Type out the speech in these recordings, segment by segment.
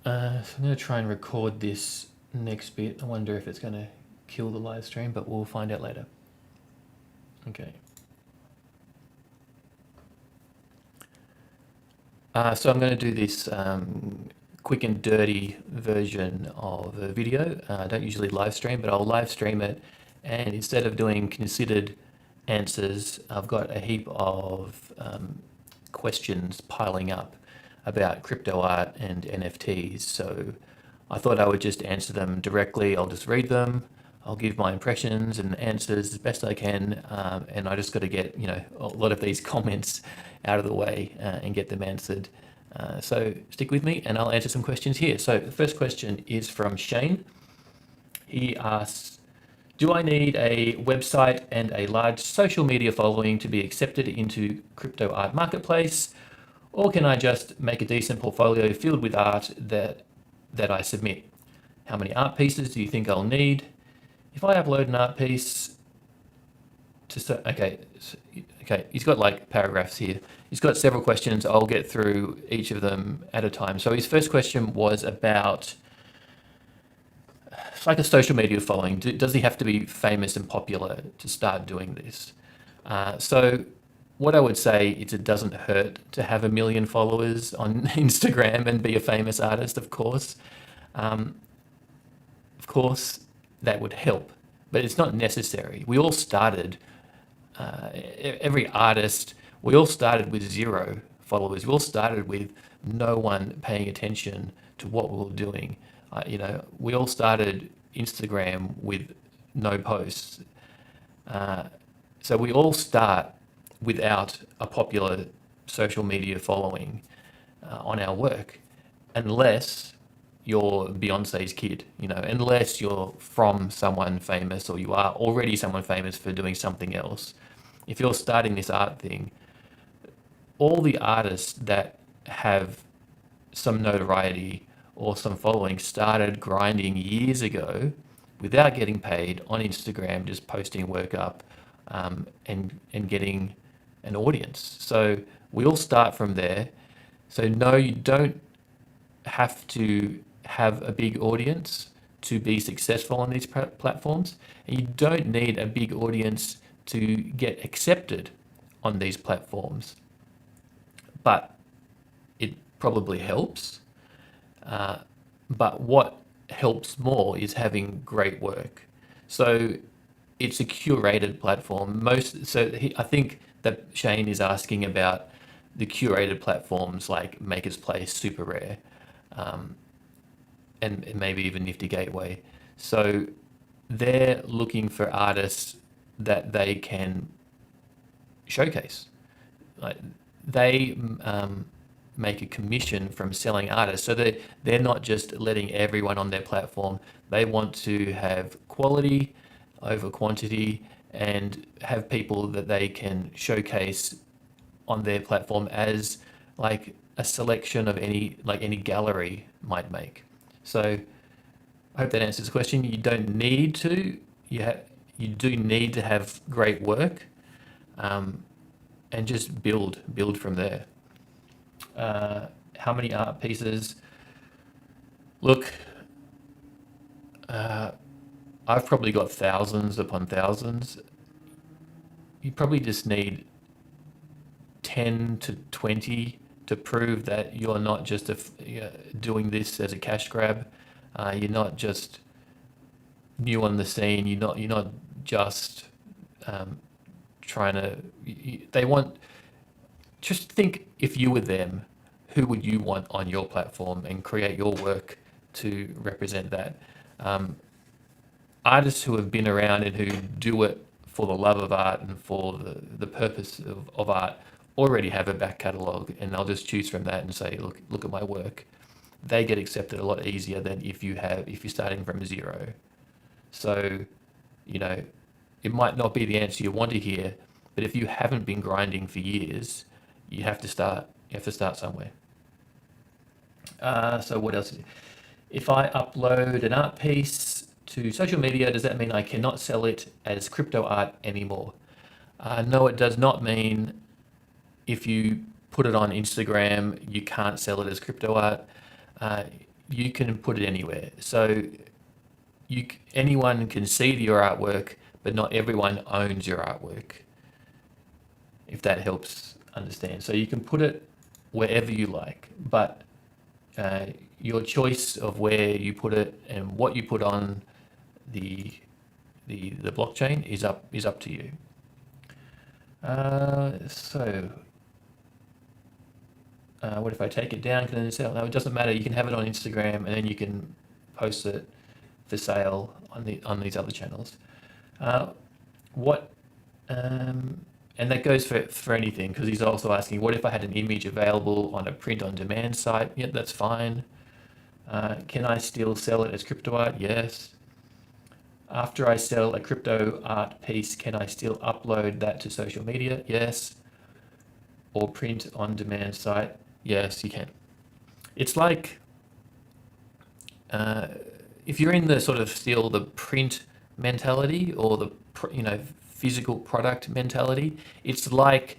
So I'm going to try and record this next bit. I wonder if it's going to kill the live stream, but we'll find out later. Okay. So I'm going to do this quick and dirty version of a video. I don't usually live stream, but I'll live stream it. And instead of doing considered answers, I've got a heap of questions piling up about crypto art and NFTs. So I thought I would just answer them directly. I'll just read them. I'll give my impressions and answers as best I can, and I just got to get a lot of these comments out of the way and get them answered. So stick with me, and I'll answer some questions here. So the first question is from Shane. He asks, "Do I need a website and a large social media following to be accepted into crypto art marketplace, or can I just make a decent portfolio filled with art that I submit? How many art pieces do you think I'll need? If I upload an art piece to okay, he's got like paragraphs here. He's got several questions. I'll get through each of them at a time. So his first question was about it's like a social media following. Does he have to be famous and popular to start doing this? So what I would say is it doesn't hurt to have 1 million followers on Instagram and be a famous artist, of course. Of course, that would help, but it's not necessary. We all started, every artist, we all started with 0 followers. We all started with no one paying attention to what we were doing. We all started Instagram with no posts. So we all start without a popular social media following on our work, unless you're Beyonce's kid, unless you're from someone famous or you are already someone famous for doing something else. If you're starting this art thing, all the artists that have some notoriety or some following started grinding years ago without getting paid on Instagram, just posting work up and getting an audience. So we all start from there. So no, you don't have to have a big audience to be successful on these platforms, and you don't need a big audience to get accepted on these platforms. But it probably helps. But what helps more is having great work. So it's a curated platform. I think that Shane is asking about the curated platforms like Maker's Place, Super Rare, and maybe even Nifty Gateway. So they're looking for artists that they can showcase. Like they make a commission from selling artists, so they're not just letting everyone on their platform. They want to have quality over quantity and have people that they can showcase on their platform as like a selection of any gallery might make. So I hope that answers the question. You don't need to. You do need to have great work, and just build from there. How many art pieces? Look, I've probably got thousands upon thousands. You probably just need 10 to 20 to prove that you're not just doing this as a cash grab. You're not just new on the scene. You're not just trying to. They want. Just think if you were them, who would you want on your platform and create your work to represent that? Artists who have been around and who do it for the love of art and for the purpose of art already have a back catalogue, and they'll just choose from that and say, look at my work. They get accepted a lot easier than if you're starting from 0. So, you know, it might not be the answer you want to hear, but if you haven't been grinding for years, you have to start. You have to start somewhere. So what else? If I upload an art piece to social media, does that mean I cannot sell it as crypto art anymore? No, it does not mean if you put it on Instagram, you can't sell it as crypto art. you can put it anywhere. So anyone can see your artwork, but not everyone owns your artwork, if that helps understand. So you can put it wherever you like, but uh, your choice of where you put it and what you put on the the blockchain is up to you. What if I take it down? Can I sell? No, it doesn't matter. You can have it on Instagram, and then you can post it for sale on these other channels. Uh, what and that goes for anything, because he's also asking, what if I had an image available on a print on demand site? Yeah, that's fine. Can I still sell it as crypto art? Yes. After I sell a crypto art piece, can I still upload that to social media? Yes. Or print on demand site? Yes, you can. It's like if you're in the sort of still the print mentality or the physical product mentality, it's like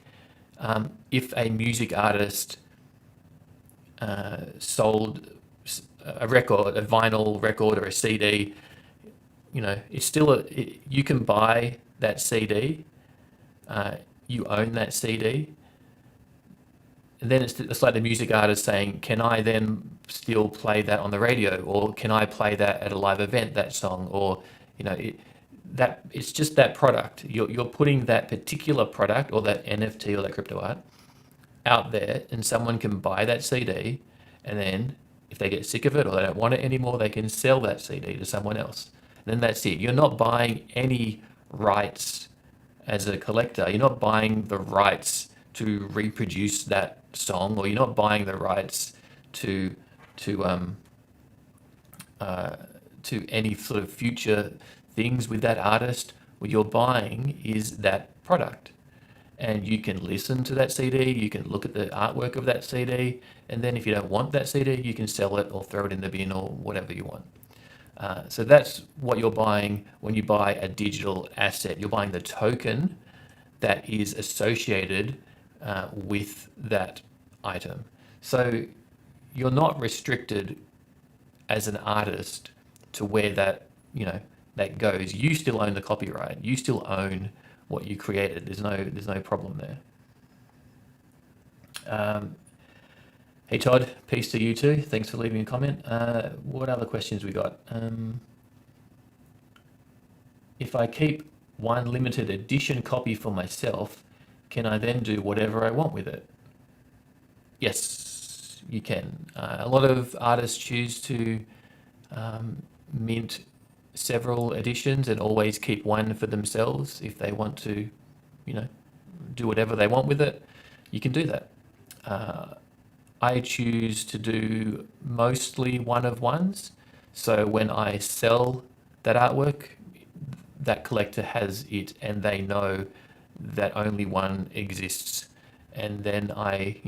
if a music artist sold a record, a vinyl record or a CD, it's still you can buy that CD, you own that CD, and then it's like the music artist saying, can I then still play that on the radio, or can I play that at a live event, that song, or that it's just that product. You're putting that particular product or that NFT or that crypto art out there, and someone can buy that CD, and then if they get sick of it or they don't want it anymore, they can sell that CD to someone else. And then that's it. You're not buying any rights as a collector. You're not buying the rights to reproduce that song, or you're not buying the rights to to um, to any sort of future things with that artist. What you're buying is that product, and you can listen to that CD, you can look at the artwork of that CD, and then if you don't want that CD, you can sell it or throw it in the bin or whatever you want. So that's what you're buying when you buy a digital asset. You're buying the token that is associated with that item. So you're not restricted as an artist to where that goes. You still own the copyright. You still own what you created. There's no problem there. Hey Todd, peace to you too. Thanks for leaving a comment. What other questions we got? If I keep one limited edition copy for myself, can I then do whatever I want with it? Yes, you can. A lot of artists choose to mint several editions and always keep one for themselves. If they want to, do whatever they want with it, you can do that. I choose to do mostly one of ones. So when I sell that artwork, that collector has it and they know that only one exists. And then I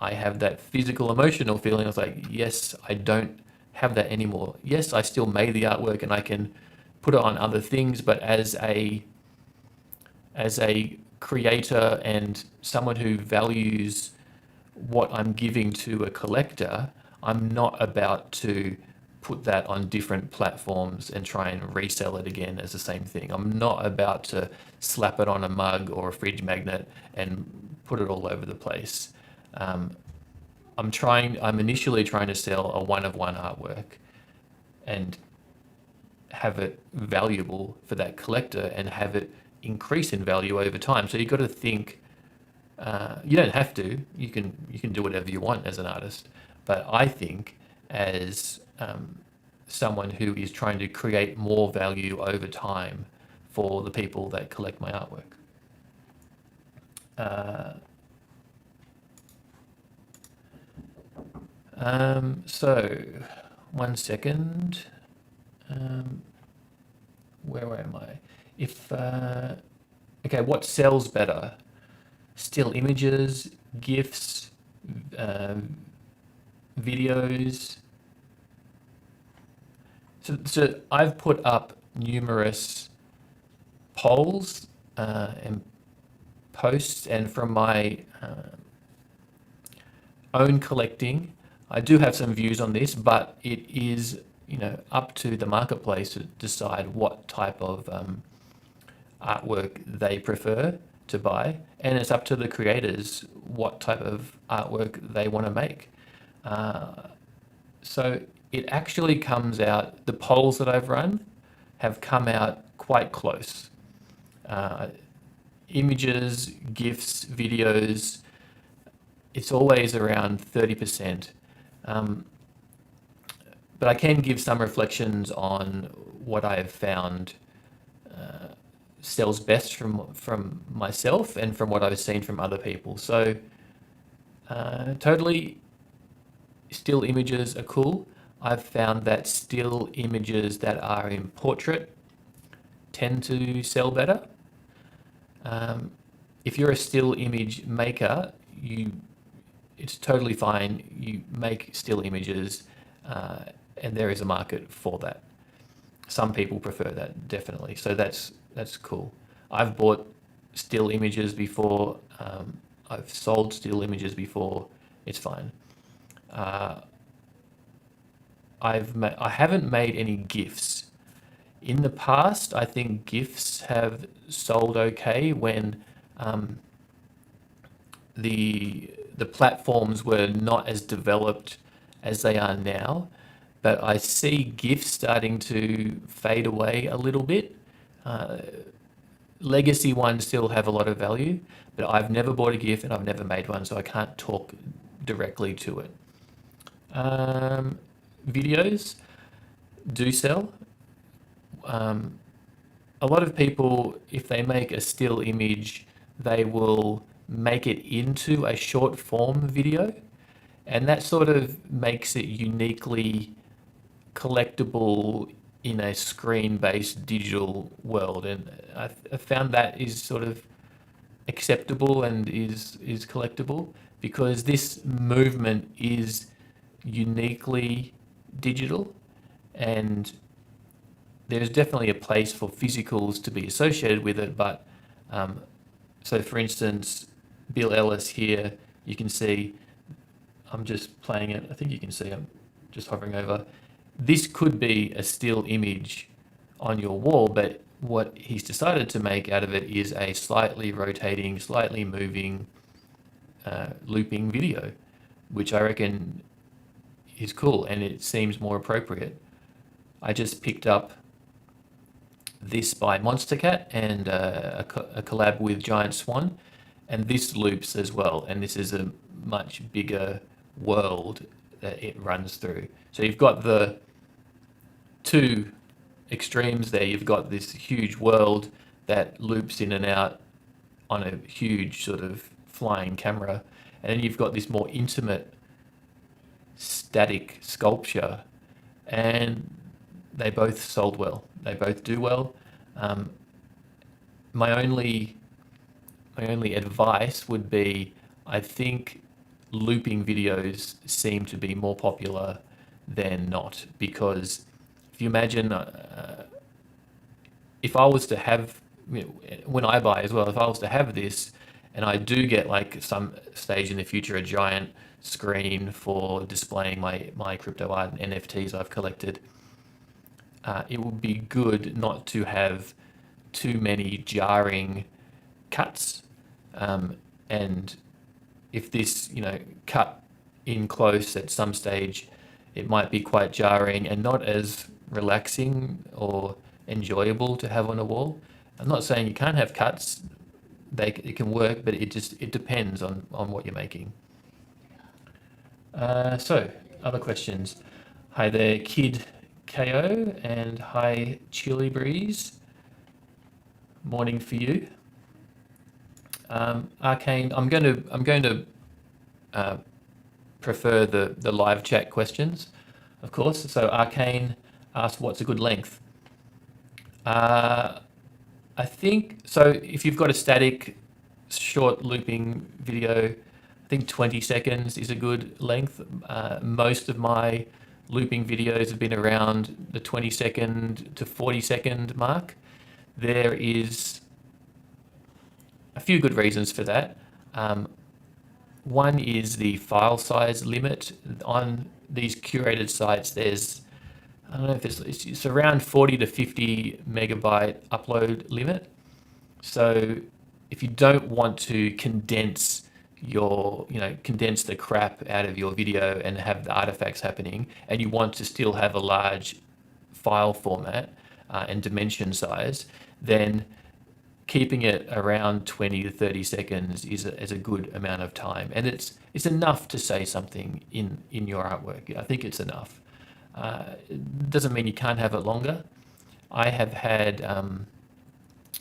have that physical, emotional feeling. I was like, yes, I don't have that anymore. Yes, I still made the artwork and I can put it on other things, but as a creator and someone who values what I'm giving to a collector, I'm not about to put that on different platforms and try and resell it again as the same thing. I'm not about to slap it on a mug or a fridge magnet and put it all over the place. I'm initially trying to sell a one-of-one artwork and have it valuable for that collector and have it increase in value over time. So you've got to think. You don't have to. You can do whatever you want as an artist. But I think as someone who is trying to create more value over time for the people that collect my artwork. So, 1 second. Where am I? Okay, what sells better? Still images, GIFs, videos. So I've put up numerous polls and posts, and from my own collecting, I do have some views on this, but it is, up to the marketplace to decide what type of artwork they prefer to buy, and it's up to the creators what type of artwork they want to make. So it actually comes out, the polls that I've run have come out quite close. Uh, Images, GIFs, videos, it's always around 30%. But I can give some reflections on what I have found sells best from myself and from what I've seen from other people. So totally, still images are cool. I've found that still images that are in portrait tend to sell better. If you're a still image maker, it's totally fine. You make still images, and there is a market for that. Some people prefer that, definitely. So that's cool. I've bought still images before. I've sold still images before. It's fine. I haven't made any GIFs. In the past, I think GIFs have sold okay when the platforms were not as developed as they are now. But I see GIFs starting to fade away a little bit. Legacy ones still have a lot of value, but I've never bought a GIF and I've never made one, so I can't talk directly to it. Videos do sell. A lot of people, if they make a still image, they will make it into a short form video, and that sort of makes it uniquely collectible in a screen-based digital world. And I found that is sort of acceptable and is collectible because this movement is uniquely digital, and there's definitely a place for physicals to be associated with it. But so for instance, Bill Ellis here, you can see I'm just playing it. I think you can see I'm just hovering over. This could be a still image on your wall, but what he's decided to make out of it is a slightly rotating, slightly moving, looping video, which I reckon is cool and it seems more appropriate. I just picked up this by Monstercat and a collab with Giant Swan, and this loops as well, and this is a much bigger world that it runs through. So you've got the two extremes there. You've got this huge world that loops in and out on a huge sort of flying camera, and then you've got this more intimate static sculpture, and they both sold well. They both do well. My only advice would be, I think looping videos seem to be more popular than not, because if you imagine, if I was to have, when I buy as well, if I was to have this, and I do get like some stage in the future a giant screen for displaying my crypto art and NFTs I've collected, it would be good not to have too many jarring cuts. And if this, cut in close at some stage, it might be quite jarring and not as relaxing or enjoyable to have on a wall. I'm not saying you can't have cuts; it can work, but it depends on what you're making. So other questions. Hi there, Kid KO, and hi Chili Breeze. Morning for you. Arcane, I'm going to prefer the live chat questions, of course. So Arcane asked, what's a good length? I think, so if you've got a static short looping video, I think 20 seconds is a good length. Most of my looping videos have been around the 20-second to 40-second mark. There is a few good reasons for that. One is the file size limit. On these curated sites, there's, I don't know if it's around 40 to 50 megabyte upload limit. So if you don't want to condense the crap out of your video and have the artifacts happening, and you want to still have a large file format and dimension size, then keeping it around 20 to 30 seconds is a good amount of time. And it's enough to say something in your artwork. I think it's enough. It doesn't mean you can't have it longer. I have had,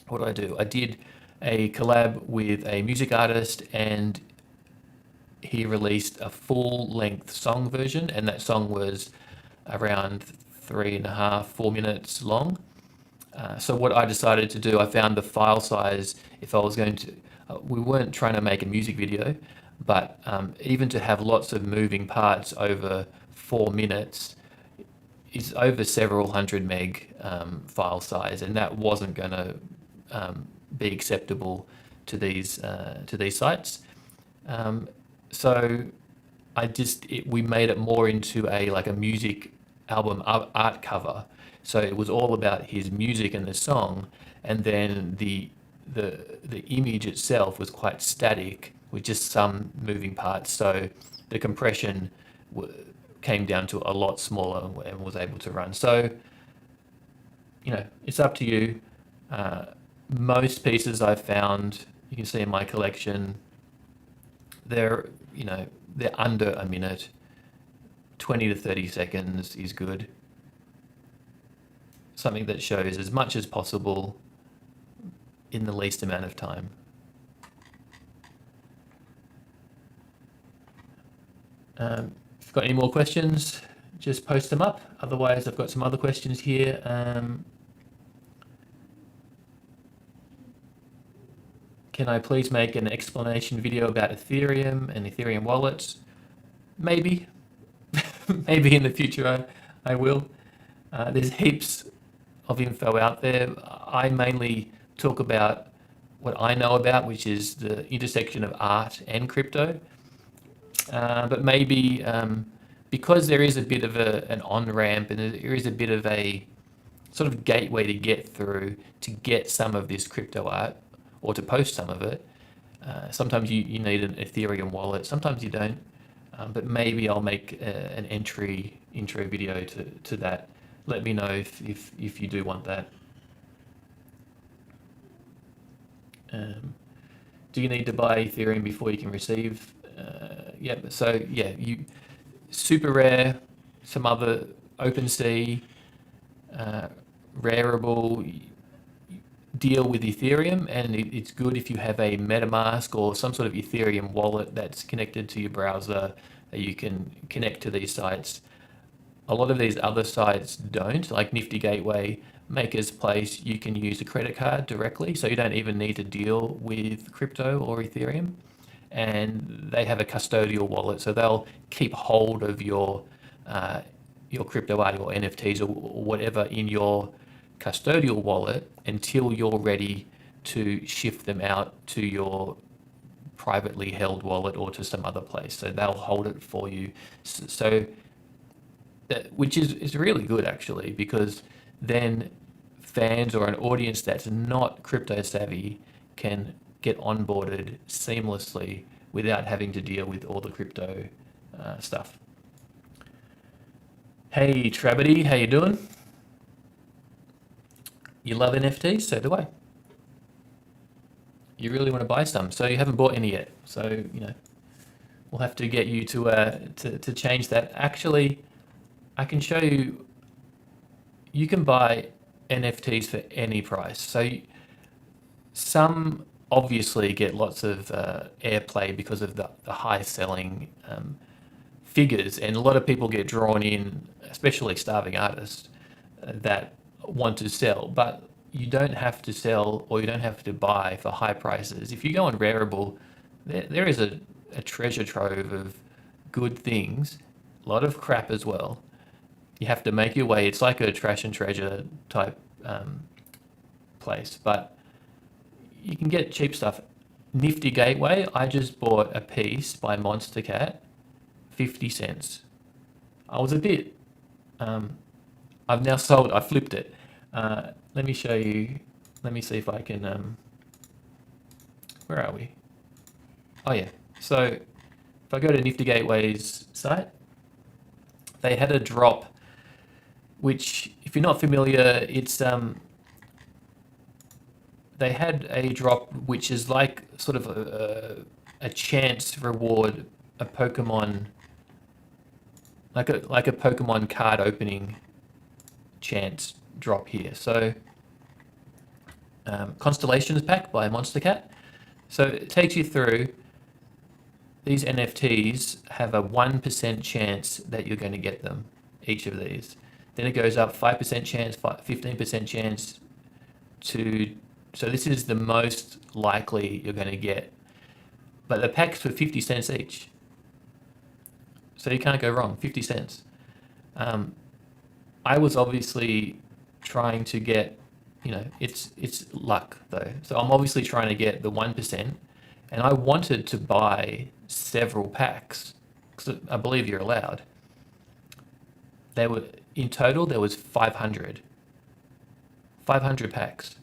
what did I do? I did a collab with a music artist, and he released a full length song version, and that song was around 3.5, 4 minutes long. So what I decided to do, I found the file size, if I was going to, we weren't trying to make a music video, but even to have lots of moving parts over 4 minutes is over several hundred meg file size, and that wasn't going to be acceptable to these sites. So we made it more into like a music album art cover. So it was all about his music and the song, and then the image itself was quite static with just some moving parts. So the compression came down to a lot smaller and was able to run. So it's up to you. Most pieces I've found, you can see in my collection, they're under a minute. 20 to 30 seconds is good. Something that shows as much as possible in the least amount of time. If you've got any more questions, just post them up. Otherwise, I've got some other questions here. Can I please make an explanation video about Ethereum and Ethereum wallets? Maybe. Maybe in the future I will. There's heaps of info out there. I mainly talk about what I know about, which is the intersection of art and crypto. But maybe because there is a bit of an on-ramp, and there is a bit of a sort of gateway to get through to get some of this crypto art, or to post some of it. Sometimes you need an Ethereum wallet, sometimes you don't. But maybe I'll make an intro video to that. Let me know if you do want that. Do you need to buy Ethereum before you can receive? Yeah, so yeah, Super Rare, some other OpenSea, Rarible, deal with Ethereum, and it's good if you have a MetaMask or some sort of Ethereum wallet that's connected to your browser that you can connect to these sites. A lot of these other sites don't, like Nifty Gateway, Maker's Place, you can use a credit card directly, so you don't even need to deal with crypto or Ethereum. And they have a custodial wallet, so they'll keep hold of your crypto art or NFTs or whatever in your custodial wallet until you're ready to shift them out to your privately held wallet or to some other place. So they'll hold it for you. So which is really good actually, because then fans or an audience that's not crypto savvy can get onboarded seamlessly without having to deal with all the crypto stuff. Hey Trabity, how you doing? You love NFTs, so do I. You really want to buy some, so you haven't bought any yet. So we'll have to get you to change that. Actually, I can show you. You can buy NFTs for any price. So some obviously get lots of airplay because of the high selling figures, and a lot of people get drawn in, especially starving artists that want to sell, but you don't have to sell or you don't have to buy for high prices. If you go on Rarible, there is a treasure trove of good things, a lot of crap as well. You have to make your way. It's like a trash and treasure type place, but you can get cheap stuff Nifty Gateway, I just bought a piece by Monster Cat, 50 cents. I was a bit, um, I've now sold, I flipped it. Let me show you, let me see if I can, where are we? Oh yeah, so if I go to Nifty Gateway's site, they had a drop, which if you're not familiar, it's, they had a drop which is like sort of a chance reward, a Pokemon, like a Pokemon card opening chance drop here. So Constellations pack by Monster Cat. So it takes you through. These NFTs have a 1% chance that you're going to get them, each of these. Then it goes up 5% chance, 15% chance to, so this is the most likely you're going to get. But the packs for 50 cents each. So you can't go wrong, 50 cents. I was obviously trying to get, it's luck though. So I'm obviously trying to get the 1%, and I wanted to buy several packs because I believe you're allowed. There were, in total, there was 500 packs.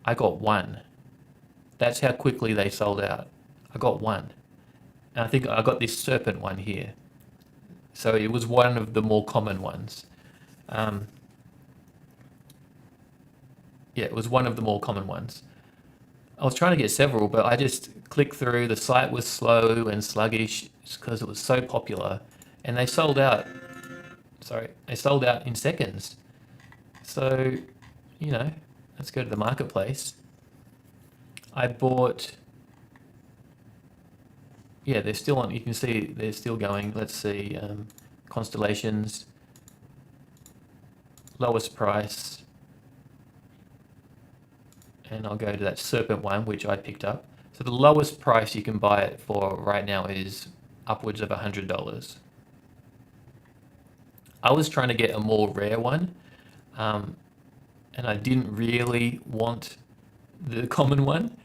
I got one. That's how quickly they sold out. I got one. And I think I got this serpent one here. So it was one of the more common ones. Yeah, it was one of the more common ones. I was trying to get several, but I just clicked through. The site was slow and sluggish because it was so popular. And they sold out. Sorry, they sold out in seconds. So, let's go to the marketplace. I bought, yeah, they're still on, you can see they're still going. Let's see, Constellations, lowest price. And I'll go to that serpent one, which I picked up. So the lowest price you can buy it for right now is upwards of $100. I was trying to get a more rare one, and I didn't really want the common one,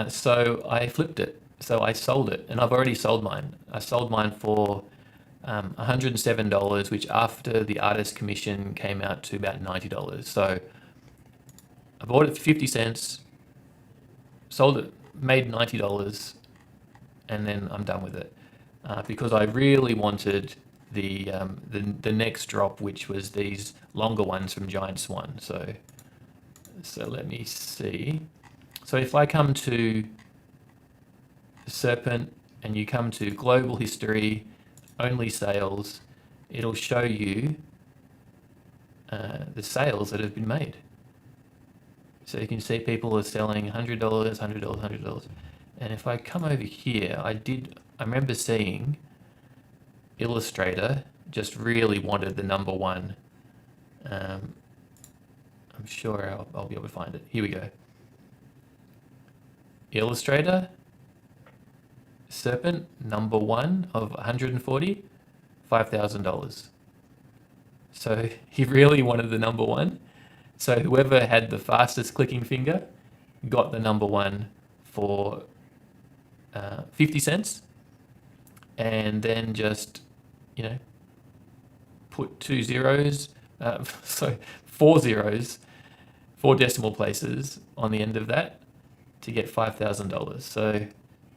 so I flipped it. So I sold it, and I've already sold mine. I sold mine for $107, which after the artist commission came out to about $90. So I bought it for 50 cents, sold it, made $90, and then I'm done with it because I really wanted the next drop, which was these longer ones from Giant Swan. So let me see. So if I come to Serpent and you come to global history, only sales, it'll show you the sales that have been made. So you can see people are selling $100, $100, $100. And if I come over here, I remember seeing Illustrator just really wanted the number one. I'm sure I'll be able to find it. Here we go. Illustrator, Serpent, number one of 140, $5,000. So he really wanted the number one. So whoever had the fastest clicking finger got the number one for 50 cents, and then just, put two zeros, so four zeros, four decimal places on the end of that to get $5,000. So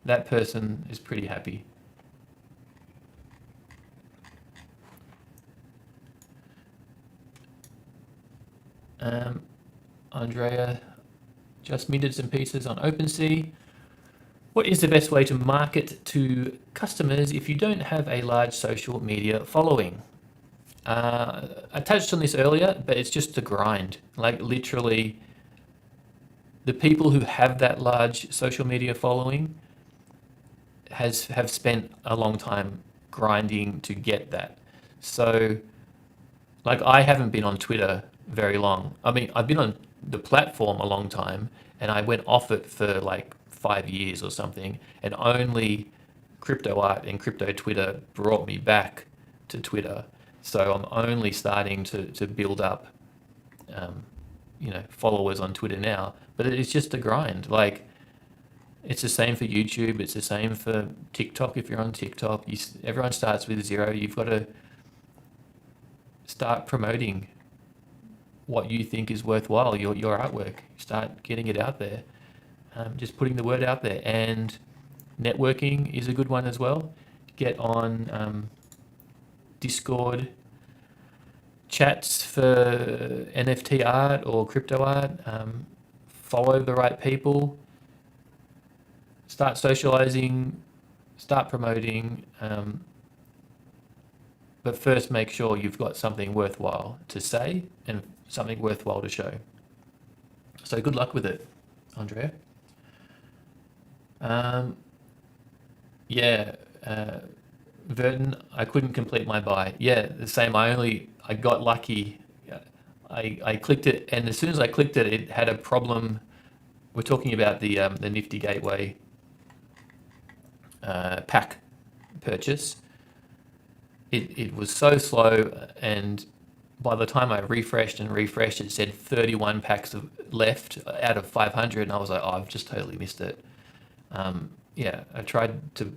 that person is pretty happy. Andrea just minted some pieces on OpenSea. What is the best way to market to customers if you don't have a large social media following? I touched on this earlier, but it's just a grind. Like literally, the people who have that large social media following have spent a long time grinding to get that. So, like, I haven't been on Twitter very long. I mean, I've been on the platform a long time, and I went off it for like 5 years or something, and only crypto art and crypto Twitter brought me back to Twitter. So I'm only starting to build up, followers on Twitter now. But it's just a grind. Like, It's the same for YouTube. It's the same for TikTok. If you're on TikTok, everyone starts with zero. You've got to start promoting what you think is worthwhile, your artwork. Start getting it out there. Just putting the word out there. And networking is a good one as well. Get on Discord chats for NFT art or crypto art. Follow the right people. Start socializing. Start promoting. But first, make sure you've got something worthwhile to say and something worthwhile to show. So good luck with it, Andrea. Um, yeah, Verton, I couldn't complete my buy. Yeah, the same. I got lucky. I clicked it, and as soon as I clicked it, it had a problem. We're talking about the Nifty Gateway pack purchase. It was so slow, and by the time I refreshed and refreshed, it said 31 packs left out of 500, and I was like, oh, I've just totally missed it. Yeah, I tried to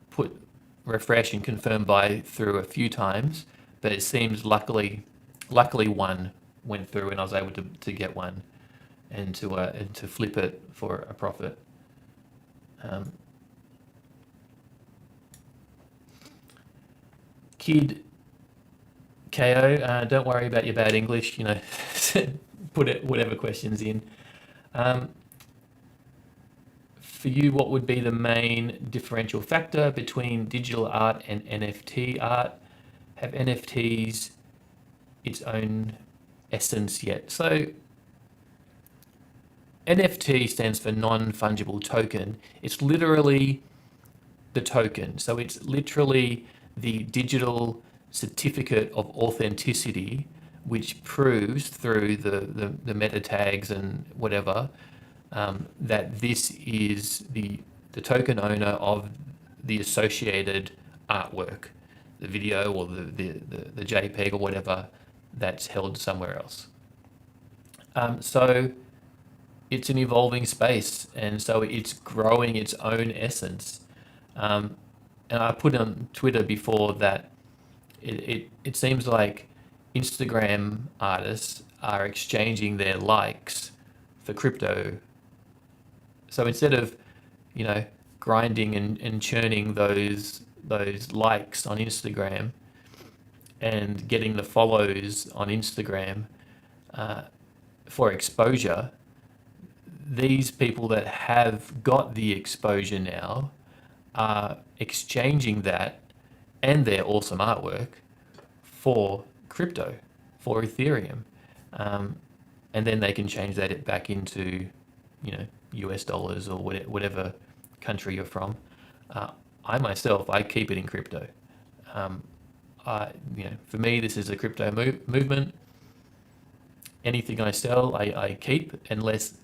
put refresh and confirm buy through a few times, but it seems luckily one went through, and I was able to get one and to flip it for a profit. Kid KO, don't worry about your bad English. Put it whatever questions in. For you, what would be the main differential factor between digital art and NFT art? Have NFTs its own essence yet? So NFT stands for non-fungible token. It's literally the token. So it's literally the digital certificate of authenticity, which proves through the meta tags and whatever that this is the token owner of the associated artwork, the video or the JPEG or whatever that's held somewhere else. So it's an evolving space, and so it's growing its own essence. And I put on Twitter before that it seems like Instagram artists are exchanging their likes for crypto. So instead of, grinding and churning those likes on Instagram and getting the follows on Instagram for exposure, these people that have got the exposure now are exchanging that and their awesome artwork for crypto, for Ethereum. And then they can change that back into, US dollars or whatever country you're from. I myself, I keep it in crypto. For me, this is a crypto movement. Anything I sell, I keep unless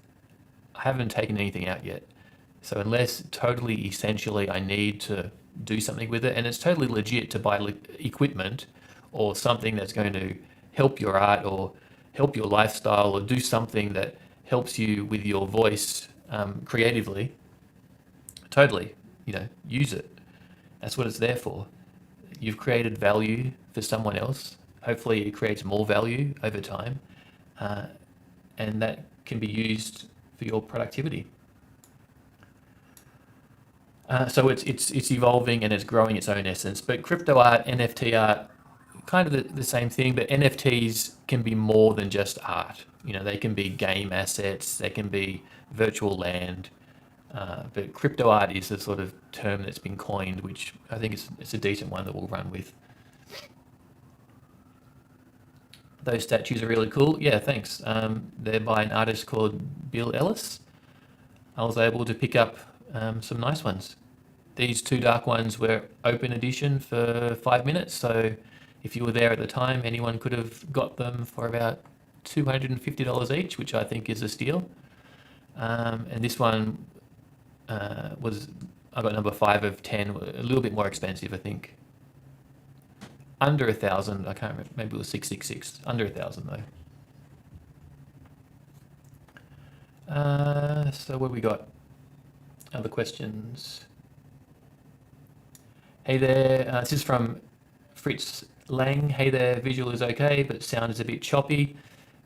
I haven't taken anything out yet. So unless totally essentially I need to do something with it, and it's totally legit to buy equipment or something that's going to help your art or help your lifestyle or do something that helps you with your voice creatively, totally, use it. That's what it's there for. You've created value for someone else. Hopefully it creates more value over time. And that can be used for your productivity. So it's evolving and it's growing its own essence. But crypto art, NFT art, kind of the same thing. But NFTs can be more than just art. They can be game assets. They can be virtual land. But crypto art is the sort of term that's been coined, which I think it's a decent one that we'll run with. Those statues are really cool. Yeah, thanks. They're by an artist called Bill Ellis. I was able to pick up some nice ones. These two dark ones were open edition for 5 minutes, so if you were there at the time, anyone could have got them for about $250 each, which I think is a steal. And this one I got number 5 of 10, a little bit more expensive, I think. Under 1,000, I can't remember, maybe it was 666, under 1,000 though. So what we got? Other questions? Hey there, this is from Fritz Lang. Hey there, visual is okay, but sound is a bit choppy.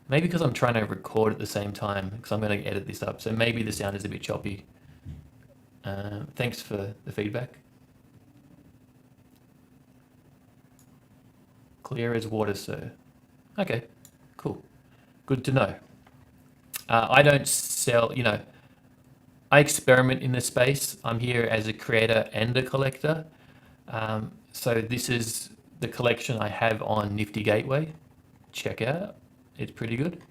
Maybe because I'm trying to record at the same time, because I'm going to edit this up. So maybe the sound is a bit choppy. Thanks for the feedback. Clear as water, sir. Okay, cool. Good to know. I don't sell, I experiment in this space. I'm here as a creator and a collector. So this is the collection I have on Nifty Gateway. Check out, it's pretty good.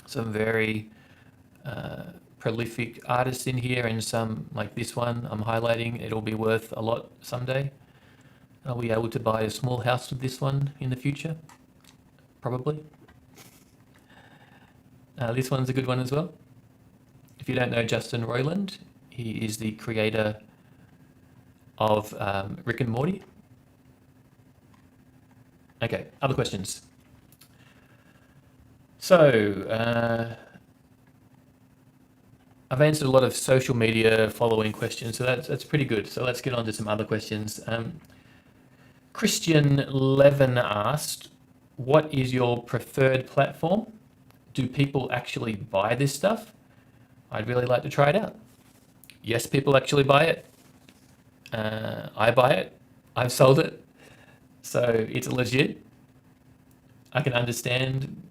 Some very prolific artists in here, and some like this one I'm highlighting. It'll be worth a lot someday. I'll be able to buy a small house with this one in the future, probably. This one's a good one as well. If you don't know Justin Roiland, he is the creator of Rick and Morty. Okay, other questions? So, I've answered a lot of social media following questions, so that's pretty good. So let's get on to some other questions. Christian Levin asked, what is your preferred platform? Do people actually buy this stuff? I'd really like to try it out. Yes, people actually buy it. I buy it. I've sold it. So it's legit. I can understand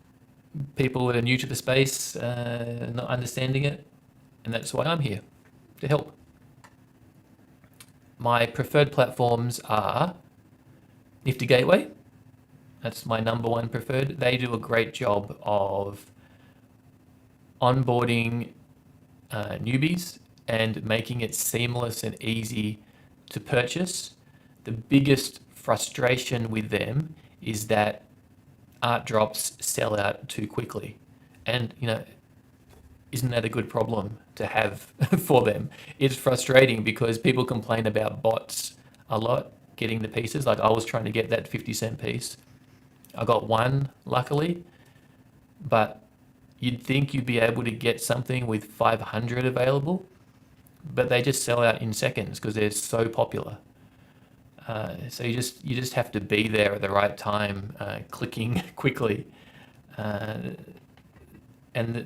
people that are new to the space not understanding it, and that's why I'm here, to help. My preferred platforms are Nifty Gateway. That's my number one preferred. They do a great job of onboarding newbies and making it seamless and easy to purchase. The biggest frustration with them is that art drops sell out too quickly. And, isn't that a good problem to have for them? It's frustrating because people complain about bots a lot getting the pieces. Like I was trying to get that 50-cent piece. I got one, luckily, but you'd think you'd be able to get something with 500 available, but they just sell out in seconds because they're so popular. So you just have to be there at the right time, clicking quickly. And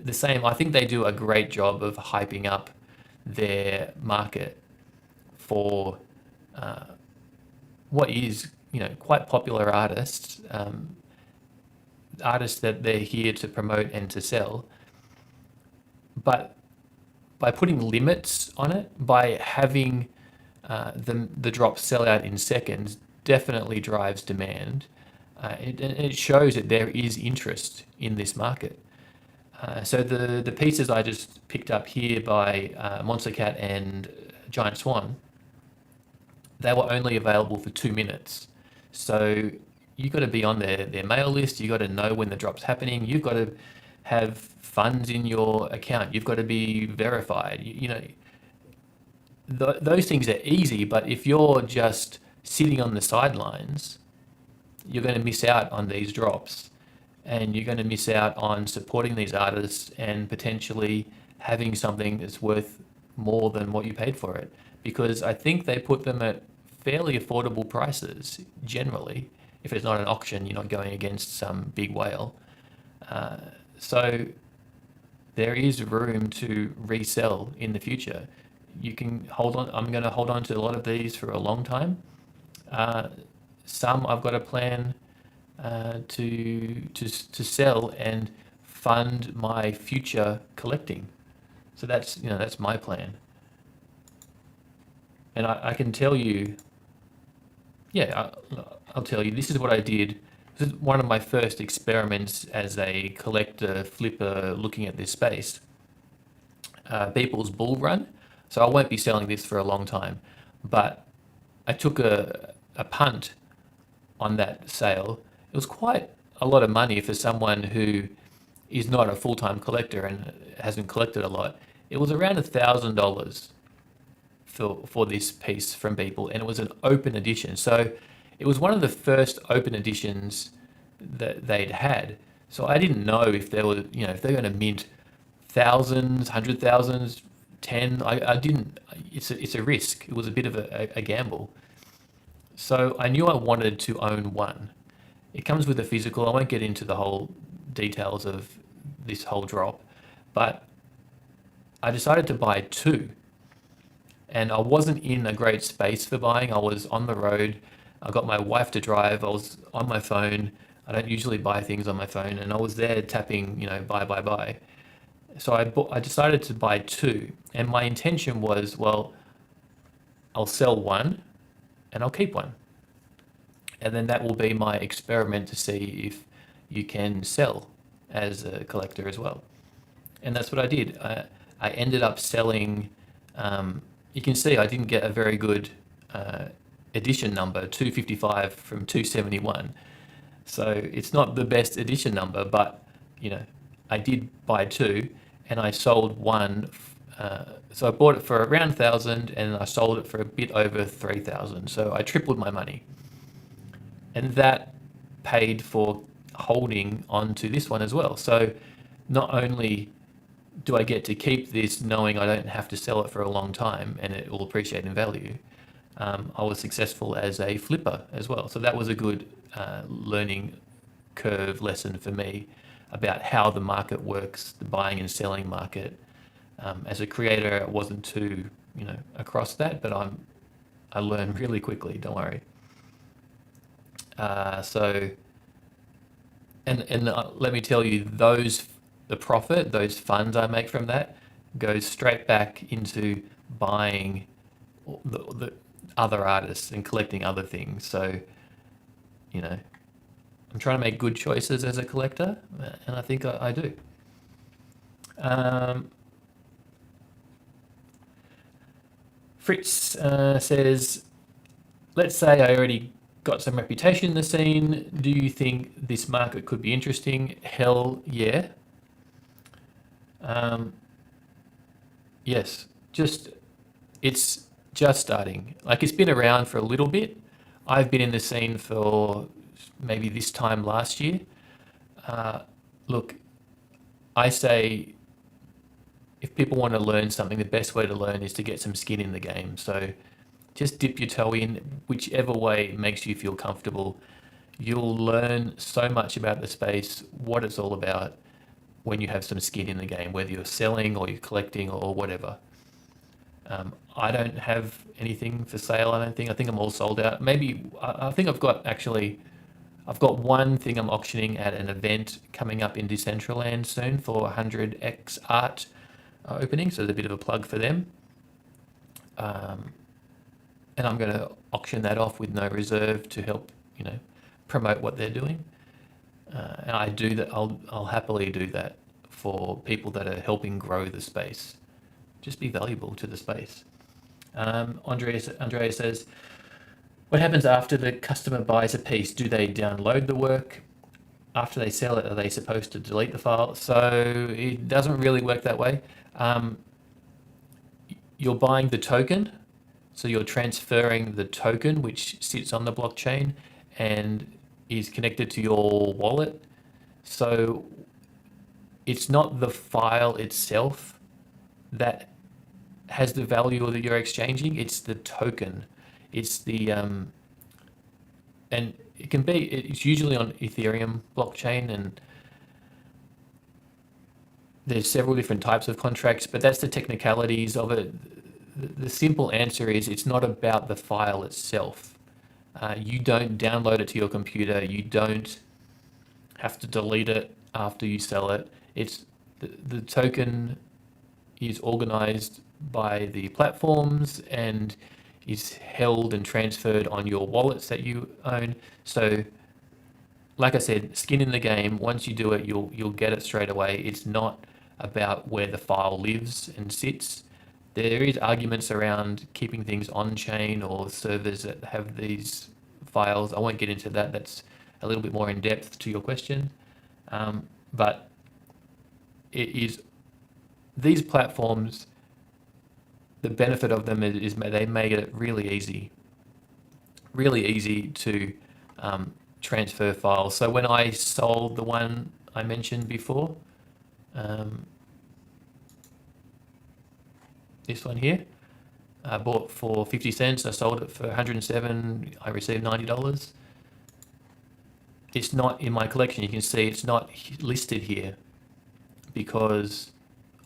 the same, I think they do a great job of hyping up their market for what is, quite popular artists, artists that they're here to promote and to sell. But by putting limits on it, by having the drops sell out in seconds, definitely drives demand. It shows that there is interest in this market. So the pieces I just picked up here by Monster Cat and Giant Swan, they were only available for 2 minutes. So you've got to be on their mail list. You've got to know when the drop's happening. You've got to have funds in your account. You've got to be verified. Those things are easy, but if you're just sitting on the sidelines, you're going to miss out on these drops, and you're going to miss out on supporting these artists and potentially having something that's worth more than what you paid for it. Because I think they put them at fairly affordable prices generally. If it's not an auction, you're not going against some big whale. So there is room to resell in the future. You can hold on. I'm going to hold on to a lot of these for a long time. Some I've got a plan to sell and fund my future collecting. So that's my plan. And I can tell you, yeah, I'll tell you, this is what I did. This is one of my first experiments as a collector, flipper, looking at this space. Beeple's Bull Run. So I won't be selling this for a long time, but I took a punt on that sale. It was quite a lot of money for someone who is not a full-time collector and hasn't collected a lot. It was around $1,000 for this piece from Beeple, and it was an open edition. So it was one of the first open editions that they'd had. So I didn't know if they were, if they're going to mint thousands, hundred thousands, 10. I didn't. It's a risk. It was a bit of a gamble. So I knew I wanted to own one. It comes with a physical. I won't get into the whole details of this whole drop, but I decided to buy two. And I wasn't in a great space for buying. I was on the road. I got my wife to drive. I was on my phone. I don't usually buy things on my phone, and I was there tapping, buy, buy, buy. So I decided to buy two, and my intention was, well, I'll sell one, and I'll keep one, and then that will be my experiment to see if you can sell as a collector as well. And that's what I did. I ended up selling. You can see I didn't get a very good edition number, 255 from 271. So it's not the best edition number, but I did buy two, and I sold one. So I bought it for around 1,000, and I sold it for a bit over 3,000. So I tripled my money, and that paid for holding on to this one as well. So not only do I get to keep this knowing I don't have to sell it for a long time and it will appreciate in value, I was successful as a flipper as well. So that was a good learning curve lesson for me about how the market works, the buying and selling market. As a creator, I wasn't too, across that, but I learned really quickly. Don't worry. So, and let me tell you, the profit, those funds I make from that, goes straight back into buying the other artists and collecting other things. So, I'm trying to make good choices as a collector, and I think I do. Fritz says, let's say I already got some reputation in the scene. Do you think this market could be interesting? Hell yeah. Yes, it's just starting. Like, it's been around for a little bit. I've been in the scene for maybe this time last year. Look, I say if people want to learn something, the best way to learn is to get some skin in the game. So just dip your toe in, whichever way makes you feel comfortable. You'll learn so much about the space, what it's all about, when you have some skin in the game, whether you're selling or you're collecting or whatever. I don't have anything for sale, I don't think. I think I'm all sold out. Maybe, I think I've got one thing I'm auctioning at an event coming up in Decentraland soon for 100x art opening, so there's a bit of a plug for them. And I'm going to auction that off with no reserve to help, promote what they're doing. And I do that. I'll happily do that for people that are helping grow the space. Just be valuable to the space. Andrea says, what happens after the customer buys a piece? Do they download the work? After they sell it, are they supposed to delete the file? So it doesn't really work that way. You're buying the token, so you're transferring the token which sits on the blockchain and is connected to your wallet. So it's not the file itself that has the value that you're exchanging, it's the token. It's the and it's usually on Ethereum blockchain, and there's several different types of contracts, but that's the technicalities of it. The simple answer is it's not about the file itself. You don't download it to your computer. You don't have to delete it after you sell it. It's the token is organized by the platforms and is held and transferred on your wallets that you own. So, like I said, skin in the game. Once you do it, you'll get it straight away. It's not about where the file lives and sits. There is arguments around keeping things on chain or servers that have these files. I won't get into that. That's a little bit more in depth to your question. But it is these platforms, the benefit of them is they make it really easy to transfer files. So when I sold the one I mentioned before, This one here, I bought for 50 cents. I sold it for 107. I received $90. It's not in my collection. You can see it's not listed here because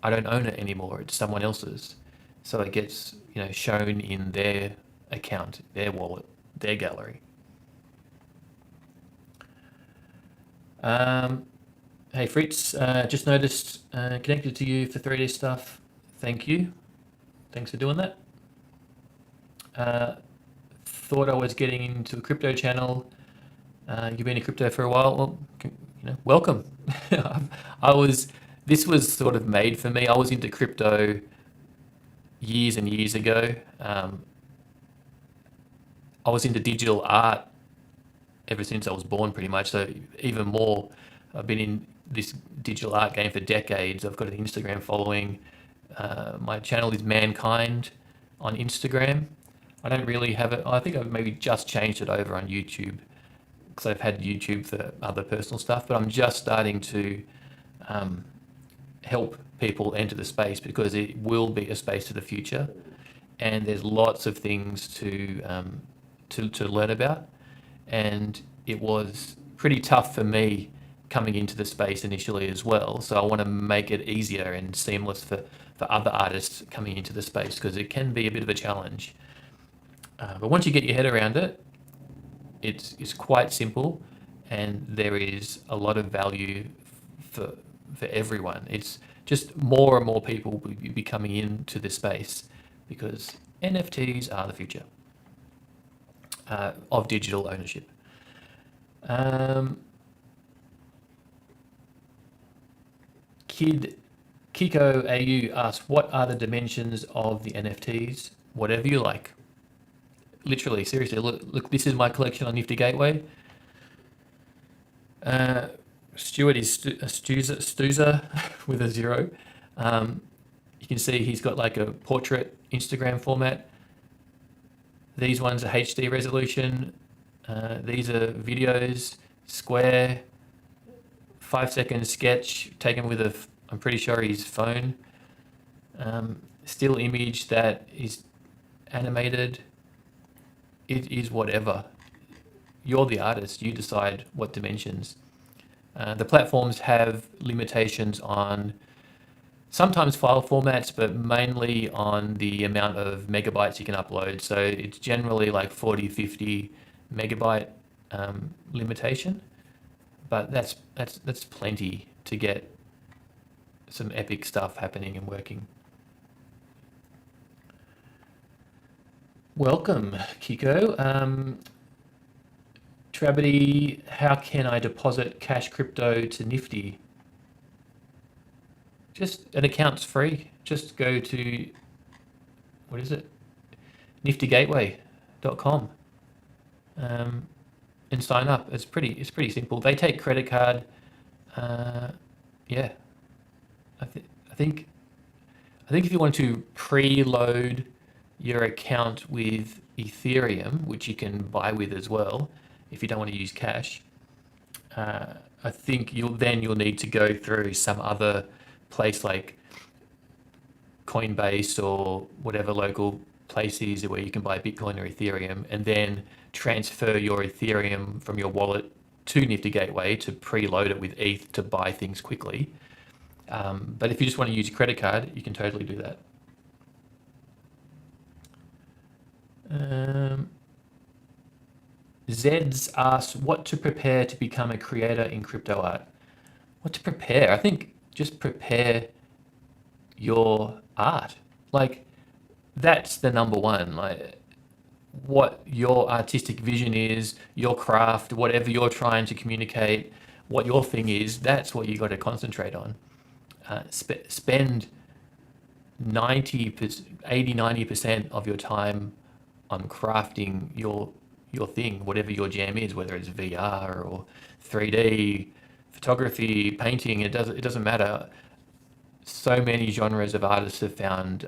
I don't own it anymore. It's someone else's. So it gets, shown in their account, their wallet, their gallery. Hey Fritz, just noticed connected to you for 3D stuff. Thank you. Thanks for doing that. Thought I was getting into a crypto channel. You've been in crypto for a while. Well, welcome. This was sort of made for me. I was into crypto years and years ago. I was into digital art ever since I was born, pretty much. So even more, I've been in this digital art game for decades. I've got an Instagram following. My channel is Mankind on Instagram. I don't really have it. I think I've maybe just changed it over on YouTube because I've had YouTube for other personal stuff, but I'm just starting to help people enter the space because it will be a space of the future, and there's lots of things to learn about. And it was pretty tough for me coming into the space initially as well. So I want to make it easier and seamless for other artists coming into the space because it can be a bit of a challenge. But once you get your head around it, it's quite simple, and there is a lot of value for everyone. It's just more and more people will be coming into the space because NFTs are the future of digital ownership. Kiko AU asks, what are the dimensions of the NFTs? Whatever you like. Literally, seriously, look, this is my collection on Nifty Gateway. Stuart is Stuza with a 0. You can see he's got like a portrait Instagram format. These ones are HD resolution. These are videos, square, 5-second sketch taken with I'm pretty sure his phone. Still image that is animated. It is whatever. You're the artist. You decide what dimensions. The platforms have limitations on sometimes file formats, but mainly on the amount of megabytes you can upload. So it's generally like 40, 50 megabyte limitation, but that's plenty to get some epic stuff happening and working. Welcome, Kiko. Travity, how can I deposit cash crypto to Nifty? Just an account's free. Just go to, what is it? niftygateway.com and sign up. It's pretty simple. They take credit card. Yeah, I think if you want to preload your account with Ethereum, which you can buy with as well, if you don't want to use cash, I think you'll need to go through some other place like Coinbase or whatever local place is where you can buy Bitcoin or Ethereum, and then transfer your Ethereum from your wallet to Nifty Gateway to preload it with ETH to buy things quickly. But if you just want to use a credit card, you can totally do that. Zeds asks, what to prepare to become a creator in crypto art? What to prepare? I think just prepare your art. Like, that's the number one. Like, what your artistic vision is, your craft, whatever you're trying to communicate, what your thing is, that's what you got to concentrate on. Spend 90% of your time on crafting your thing, whatever your jam is, whether it's VR or 3D, photography, painting, it doesn't matter. So many genres of artists have found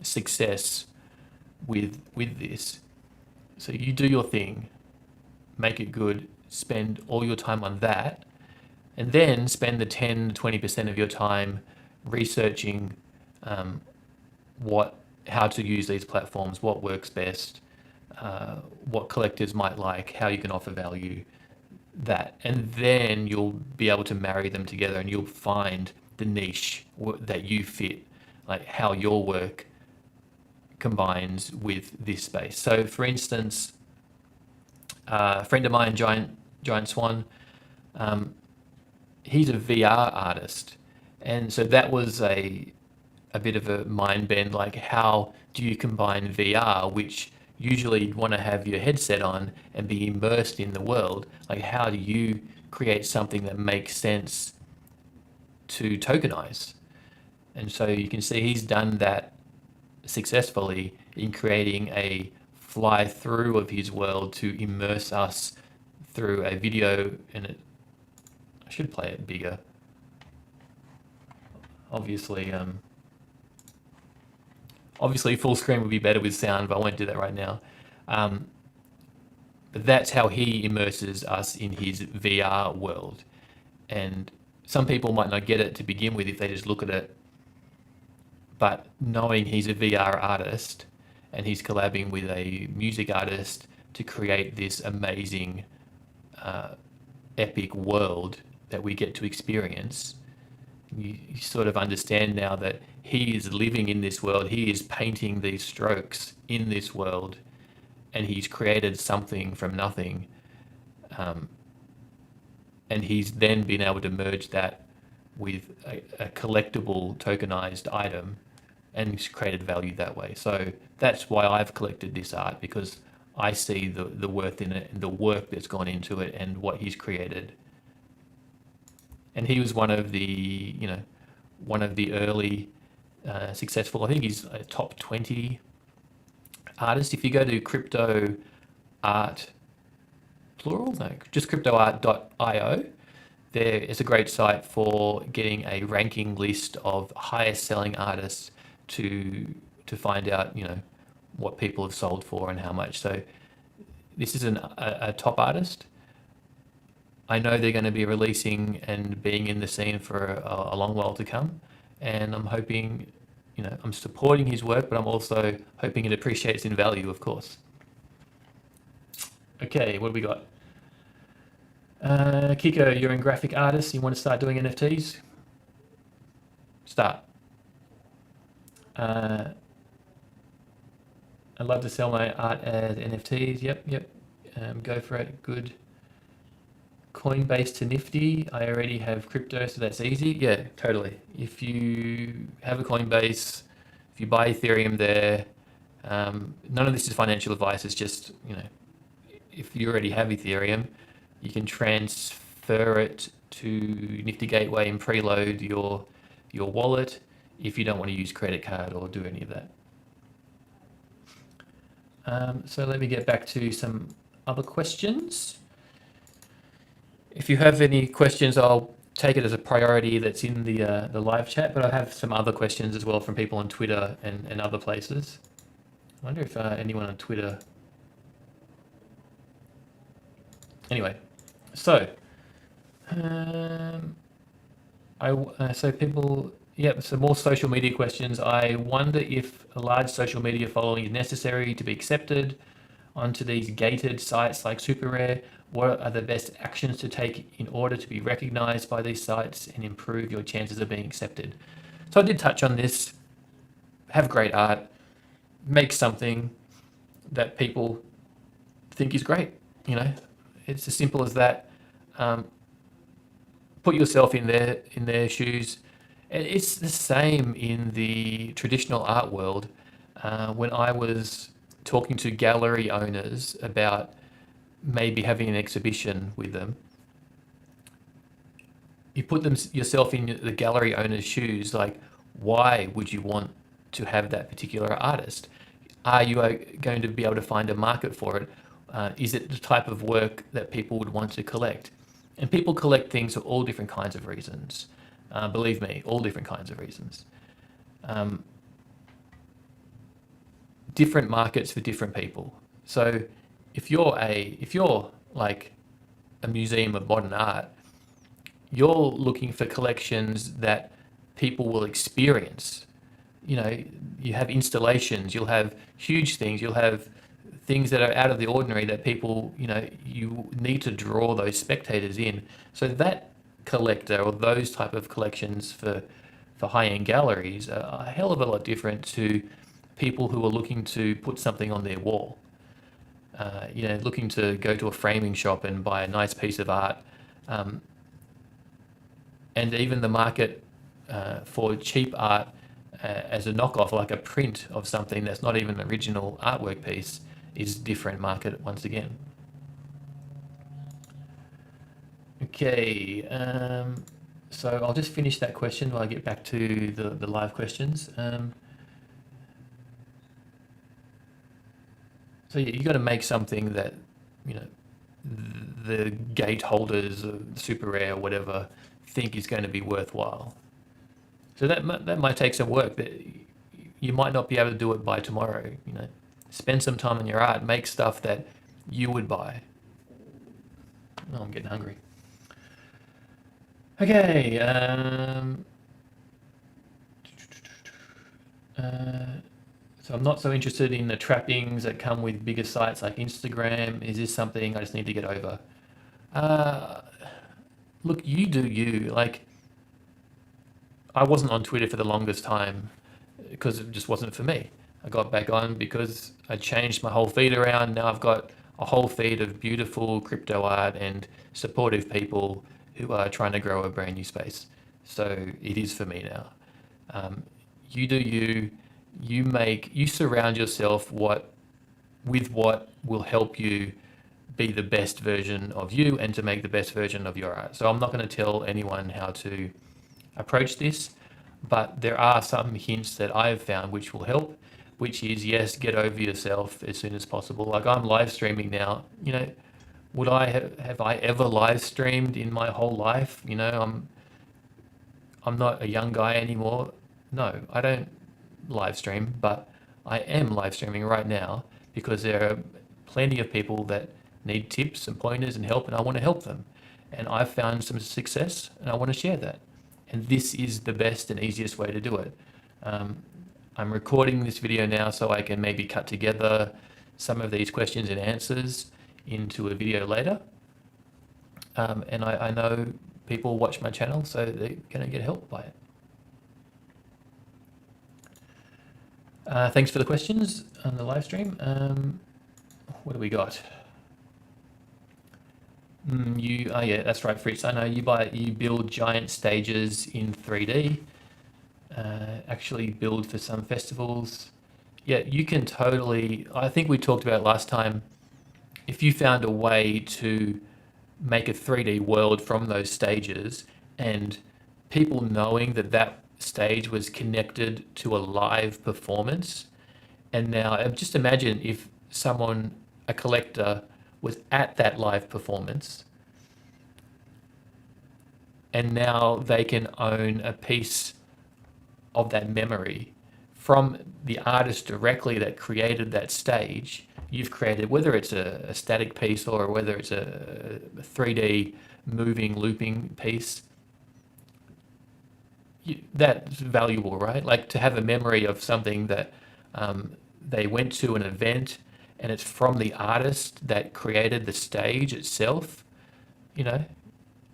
success with this. So you do your thing, make it good, spend all your time on that, and then spend the 10 to 20% of your time researching what how to use these platforms, what works best, what collectors might like, how you can offer value, that. And then you'll be able to marry them together and you'll find the niche that you fit, like how your work combines with this space. So, for instance, a friend of mine, Giant Swan, he's a VR artist, and so that was a bit of a mind bend. Like, how do you combine VR, which usually you'd want to have your headset on and be immersed in the world? Like, how do you create something that makes sense to tokenize? And so you can see he's done that successfully in creating a fly through of his world to immerse us through a video. And I should play it bigger. Obviously, obviously full screen would be better with sound, but I won't do that right now. But that's how he immerses us in his VR world. And some people might not get it to begin with if they just look at it. But knowing he's a VR artist and he's collabing with a music artist to create this amazing, epic world that we get to experience, you sort of understand now that he is living in this world, he is painting these strokes in this world, and he's created something from nothing. And he's then been able to merge that with a collectible tokenized item and he's created value that way. So that's why I've collected this art, because I see the worth in it and the work that's gone into it and what he's created. And he was one of the, one of the early successful, I think he's a top 20 artist. If you go to crypto art, plural, no, just cryptoart.io, there is a great site for getting a ranking list of highest selling artists to find out, what people have sold for and how much. So this is a top artist. I know they're going to be releasing and being in the scene for a long while to come, and I'm hoping, I'm supporting his work, but I'm also hoping it appreciates in value, of course. Okay, what have we got? Kiko, you're a graphic artist. You want to start doing NFTs? Start. I'd love to sell my art as NFTs. Yep. Go for it. Good. Coinbase to Nifty. I already have crypto, so that's easy. Yeah, totally. If you have a Coinbase, if you buy Ethereum there, none of this is financial advice. It's just, if you already have Ethereum, you can transfer it to Nifty Gateway and preload your wallet if you don't want to use credit card or do any of that. So let me get back to some other questions. If you have any questions, I'll take it as a priority that's in the live chat, but I have some other questions as well from people on Twitter and other places. I wonder if anyone on Twitter... Anyway, so... so people... Yep, so more social media questions. I wonder if a large social media following is necessary to be accepted onto these gated sites like SuperRare. What are the best actions to take in order to be recognized by these sites and improve your chances of being accepted? So I did touch on this. Have great art. Make something that people think is great. It's as simple as that. Put yourself in their shoes. And it's the same in the traditional art world. When I was talking to gallery owners about maybe having an exhibition with them, you put yourself in the gallery owner's shoes. Like, why would you want to have that particular artist? Are you going to be able to find a market for it? Is it the type of work that people would want to collect? And people collect things for all different kinds of reasons. Believe me, all different kinds of reasons. Different markets for different people. So if you're like a museum of modern art, you're looking for collections that people will experience. you know, you have installations, you'll have huge things, you'll have things that are out of the ordinary that people, you know, you need to draw those spectators in. So that collector or those type of collections for high-end galleries are a hell of a lot different to people who are looking to put something on their wall. You know, looking to go to a framing shop and buy a nice piece of art. Um, and even the market for cheap art as a knockoff, like a print of something that's not even an original artwork piece, is different market once again. Okay, so I'll just finish that question while I get back to the live questions. So yeah, you got to make something that, you know, the gate holders, super rare, whatever, think is going to be worthwhile. So that might take some work. That you might not be able to do it by tomorrow. You know, spend some time on your art, make stuff that you would buy. Oh, I'm getting hungry. Okay. So I'm not so interested in the trappings that come with bigger sites like Instagram. Is this something I just need to get over? Uh, Look, you do you. Like, I wasn't on Twitter for the longest time because it just wasn't for me. I got back on because I changed my whole feed around. Now I've got a whole feed of beautiful crypto art and supportive people who are trying to grow a brand new space. So it is for me now. Um, you do you. You surround yourself with what will help you be the best version of you and to make the best version of your art. So I'm not going to tell anyone how to approach this, but there are some hints that I've found which will help, which is yes, get over yourself as soon as possible. Like I'm live streaming now, you know, would I have I ever live streamed in my whole life? You know, I'm not a young guy anymore. No, I don't live stream, but I am live streaming right now because there are plenty of people that need tips and pointers and help, and I want to help them. And I've found some success, and I want to share that. And this is the best and easiest way to do it. Um, I'm recording this video now so I can maybe cut together some of these questions and answers into a video later. And I know people watch my channel, so they're going to get help by it. Thanks for the questions on the live stream. What do we got? Yeah, that's right, Fritz. I know you build giant stages in 3D. Actually build for some festivals. Yeah, you can totally. I think we talked about last time. If you found a way to make a 3D world from those stages and people knowing that that stage was connected to a live performance, and now just imagine if someone, a collector, was at that live performance and now they can own a piece of that memory from the artist directly that created that stage. You've created, whether it's a static piece or whether it's a 3D moving, looping piece, that's valuable, right? Like to have a memory of something that they went to an event and it's from the artist that created the stage itself, you know,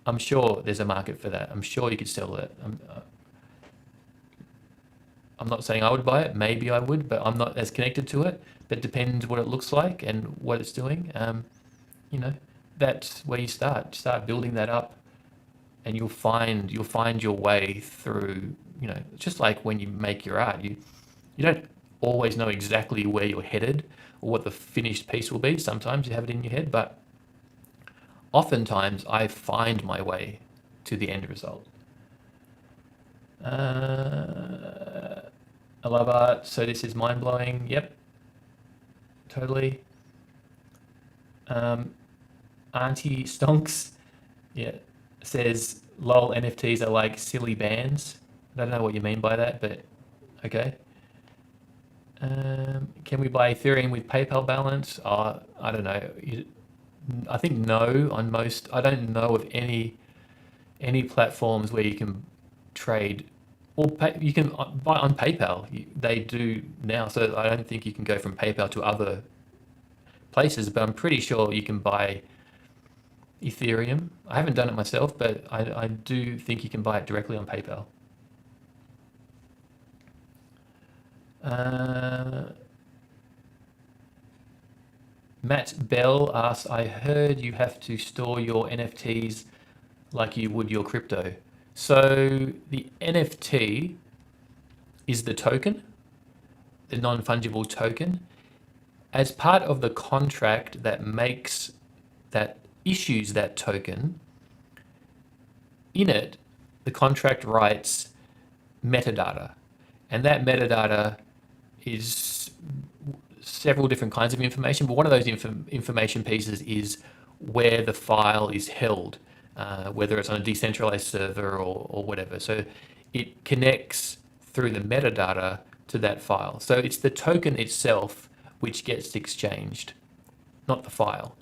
I'm sure there's a market for that. I'm sure you could sell that. I'm not saying I would buy it. Maybe I would, but I'm not as connected to it. But it depends what it looks like and what it's doing. You know, that's where you start. Start building that up, and you'll find your way through. You know, just like when you make your art, you don't always know exactly where you're headed or what the finished piece will be. Sometimes you have it in your head, but oftentimes I find my way to the end result. I love art, so this is mind blowing. Yep, totally. Auntie Stonks, yeah, says, lol, NFTs are like silly bands. I don't know what you mean by that, but okay. Can we buy Ethereum with PayPal balance? I don't know. I think no on most. I don't know of any platforms where you can trade or you can buy on PayPal. They do now, so I don't think you can go from PayPal to other places, but I'm pretty sure you can buy Ethereum. I haven't done it myself, but I do think you can buy it directly on PayPal. Uh, Matt Bell asks, I heard you have to store your NFTs like you would your crypto. So the NFT is the token, the non-fungible token. As part of the contract that issues that token, in it, the contract writes metadata, and that metadata is several different kinds of information, but one of those information pieces is where the file is held, whether it's on a decentralized server or whatever. So it connects through the metadata to that file. So it's the token itself which gets exchanged, not the file.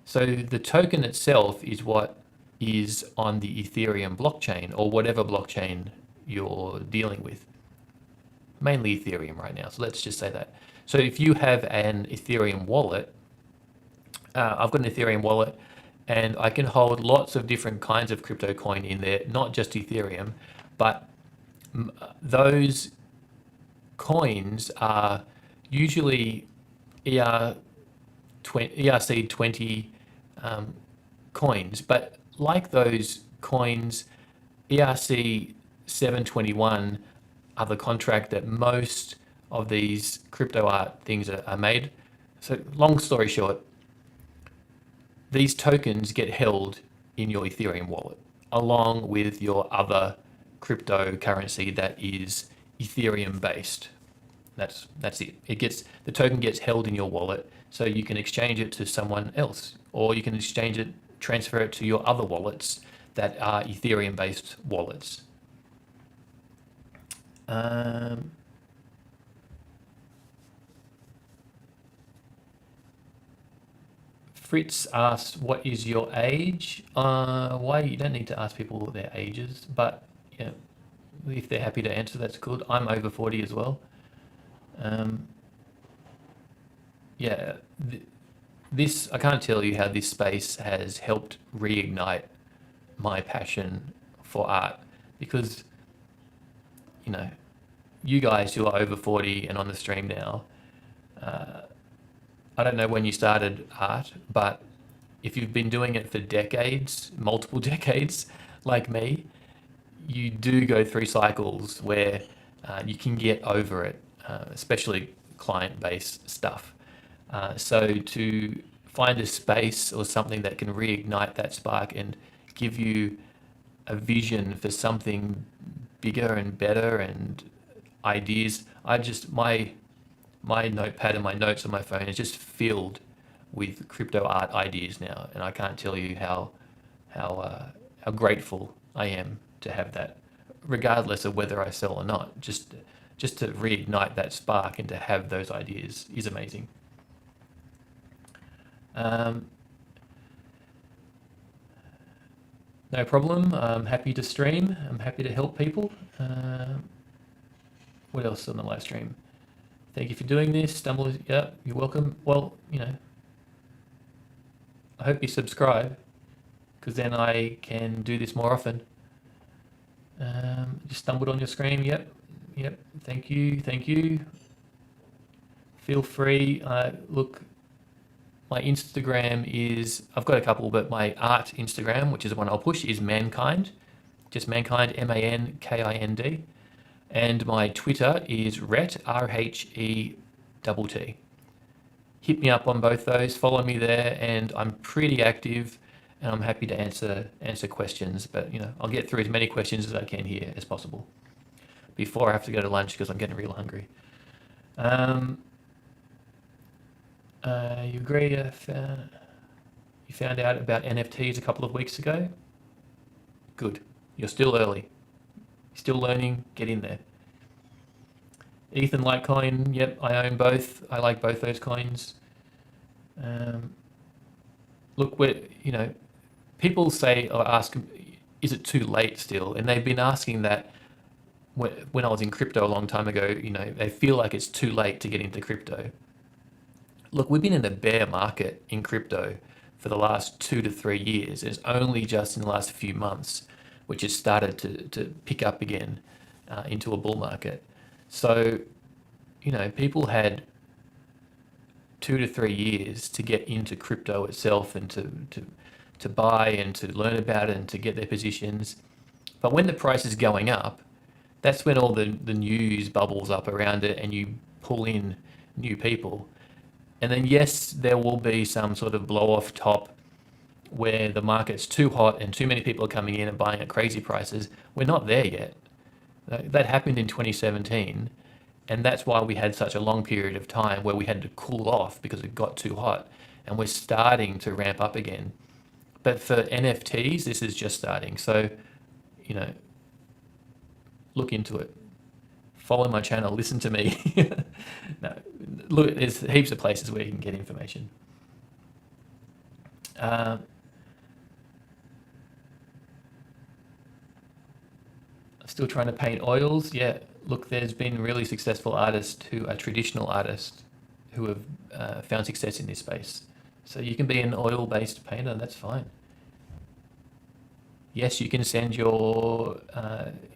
So the token itself is what is on the Ethereum blockchain or whatever blockchain you're dealing with. Mainly Ethereum right now. So let's just say that. So if you have an Ethereum wallet, I've got an Ethereum wallet and I can hold lots of different kinds of crypto coin in there, not just Ethereum, but those coins are usually ERC20 coins, but like those coins, ERC 721 are the contract that most of these crypto art things are made. So long story short, these tokens get held in your Ethereum wallet along with your other cryptocurrency that is Ethereum based. That's it. The token gets held in your wallet, so you can exchange it to someone else, or you can transfer it to your other wallets that are Ethereum based wallets. Fritz asked, "What is your age?" Why you don't need to ask people their ages, but yeah, if they're happy to answer, that's good. I'm over 40 as well. Yeah, this I can't tell you how this space has helped reignite my passion for art because you know you guys who are over 40 and on the stream now. I don't know when you started art, but if you've been doing it for decades, multiple decades, like me, you do go through cycles where you can get over it, especially client-based stuff. So to find a space or something that can reignite that spark and give you a vision for something bigger and better and ideas, my notepad and my notes on my phone is just filled with crypto art ideas now, and I can't tell you how grateful I am to have that, regardless of whether I sell or not. Just to reignite that spark and to have those ideas is amazing. No problem. I'm happy to stream. I'm happy to help people. What else on the live stream? Thank you for doing this. Stumble, yeah, you're welcome. Well, I hope you subscribe because then I can do this more often. Just stumbled on your screen. Yep. Thank you. Feel free. Look, my Instagram is, I've got a couple, but my art Instagram, which is the one I'll push, is Mankind. Just Mankind, MANKIND. And my Twitter is Rhett, RHETT. Hit me up on both those, follow me there, and I'm pretty active and I'm happy to answer questions, but I'll get through as many questions as I can here as possible before I have to go to lunch because I'm getting real hungry. You agree you found out about NFTs a couple of weeks ago? Good. You're still early. Still learning, get in there. Ethan Litecoin, yep, I own both. I like both those coins. Look, people say or ask, is it too late still? And they've been asking that when I was in crypto a long time ago, they feel like it's too late to get into crypto. Look, we've been in a bear market in crypto for the last 2 to 3 years. It's only just in the last few months which has started to pick up again into a bull market. So, people had 2 to 3 years to get into crypto itself and to buy and to learn about it and to get their positions. But when the price is going up, that's when all the news bubbles up around it and you pull in new people. And then, yes, there will be some sort of blow off top where the market's too hot and too many people are coming in and buying at crazy prices. We're not there yet. That happened in 2017. And that's why we had such a long period of time where we had to cool off because it got too hot. And we're starting to ramp up again. But for NFTs, this is just starting. So, you know, look into it. Follow my channel, listen to me. No, look, there's heaps of places where you can get information. Uh, Still trying to paint oils. Yeah, look, there's been really successful artists who are traditional artists who have found success in this space. So you can be an oil-based painter. That's fine. Yes, you can send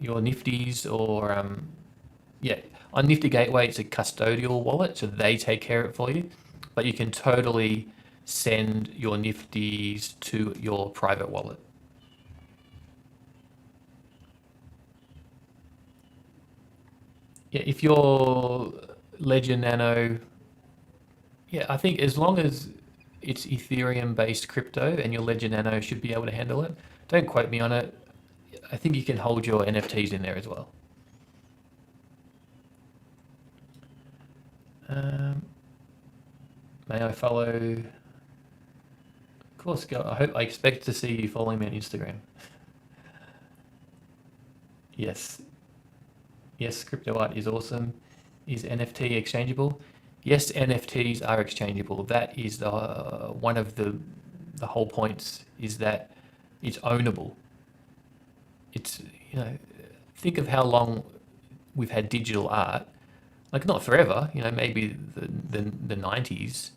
your Nifties or yeah, on Nifty Gateway it's a custodial wallet, so they take care of it for you. But you can totally send your Nifties to your private wallet. Yeah, if your Ledger Nano, yeah, I think as long as it's Ethereum based crypto and your Ledger Nano should be able to handle it. Don't quote me on it. I think you can hold your NFTs in there as well. Um, may I follow? Of course, go. I expect to see you following me on Instagram. Yes, yes, crypto art is awesome. Is NFT exchangeable? Yes, NFTs are exchangeable. That is one of the whole points is that it's ownable. It's think of how long we've had digital art. Like not forever, maybe the 90s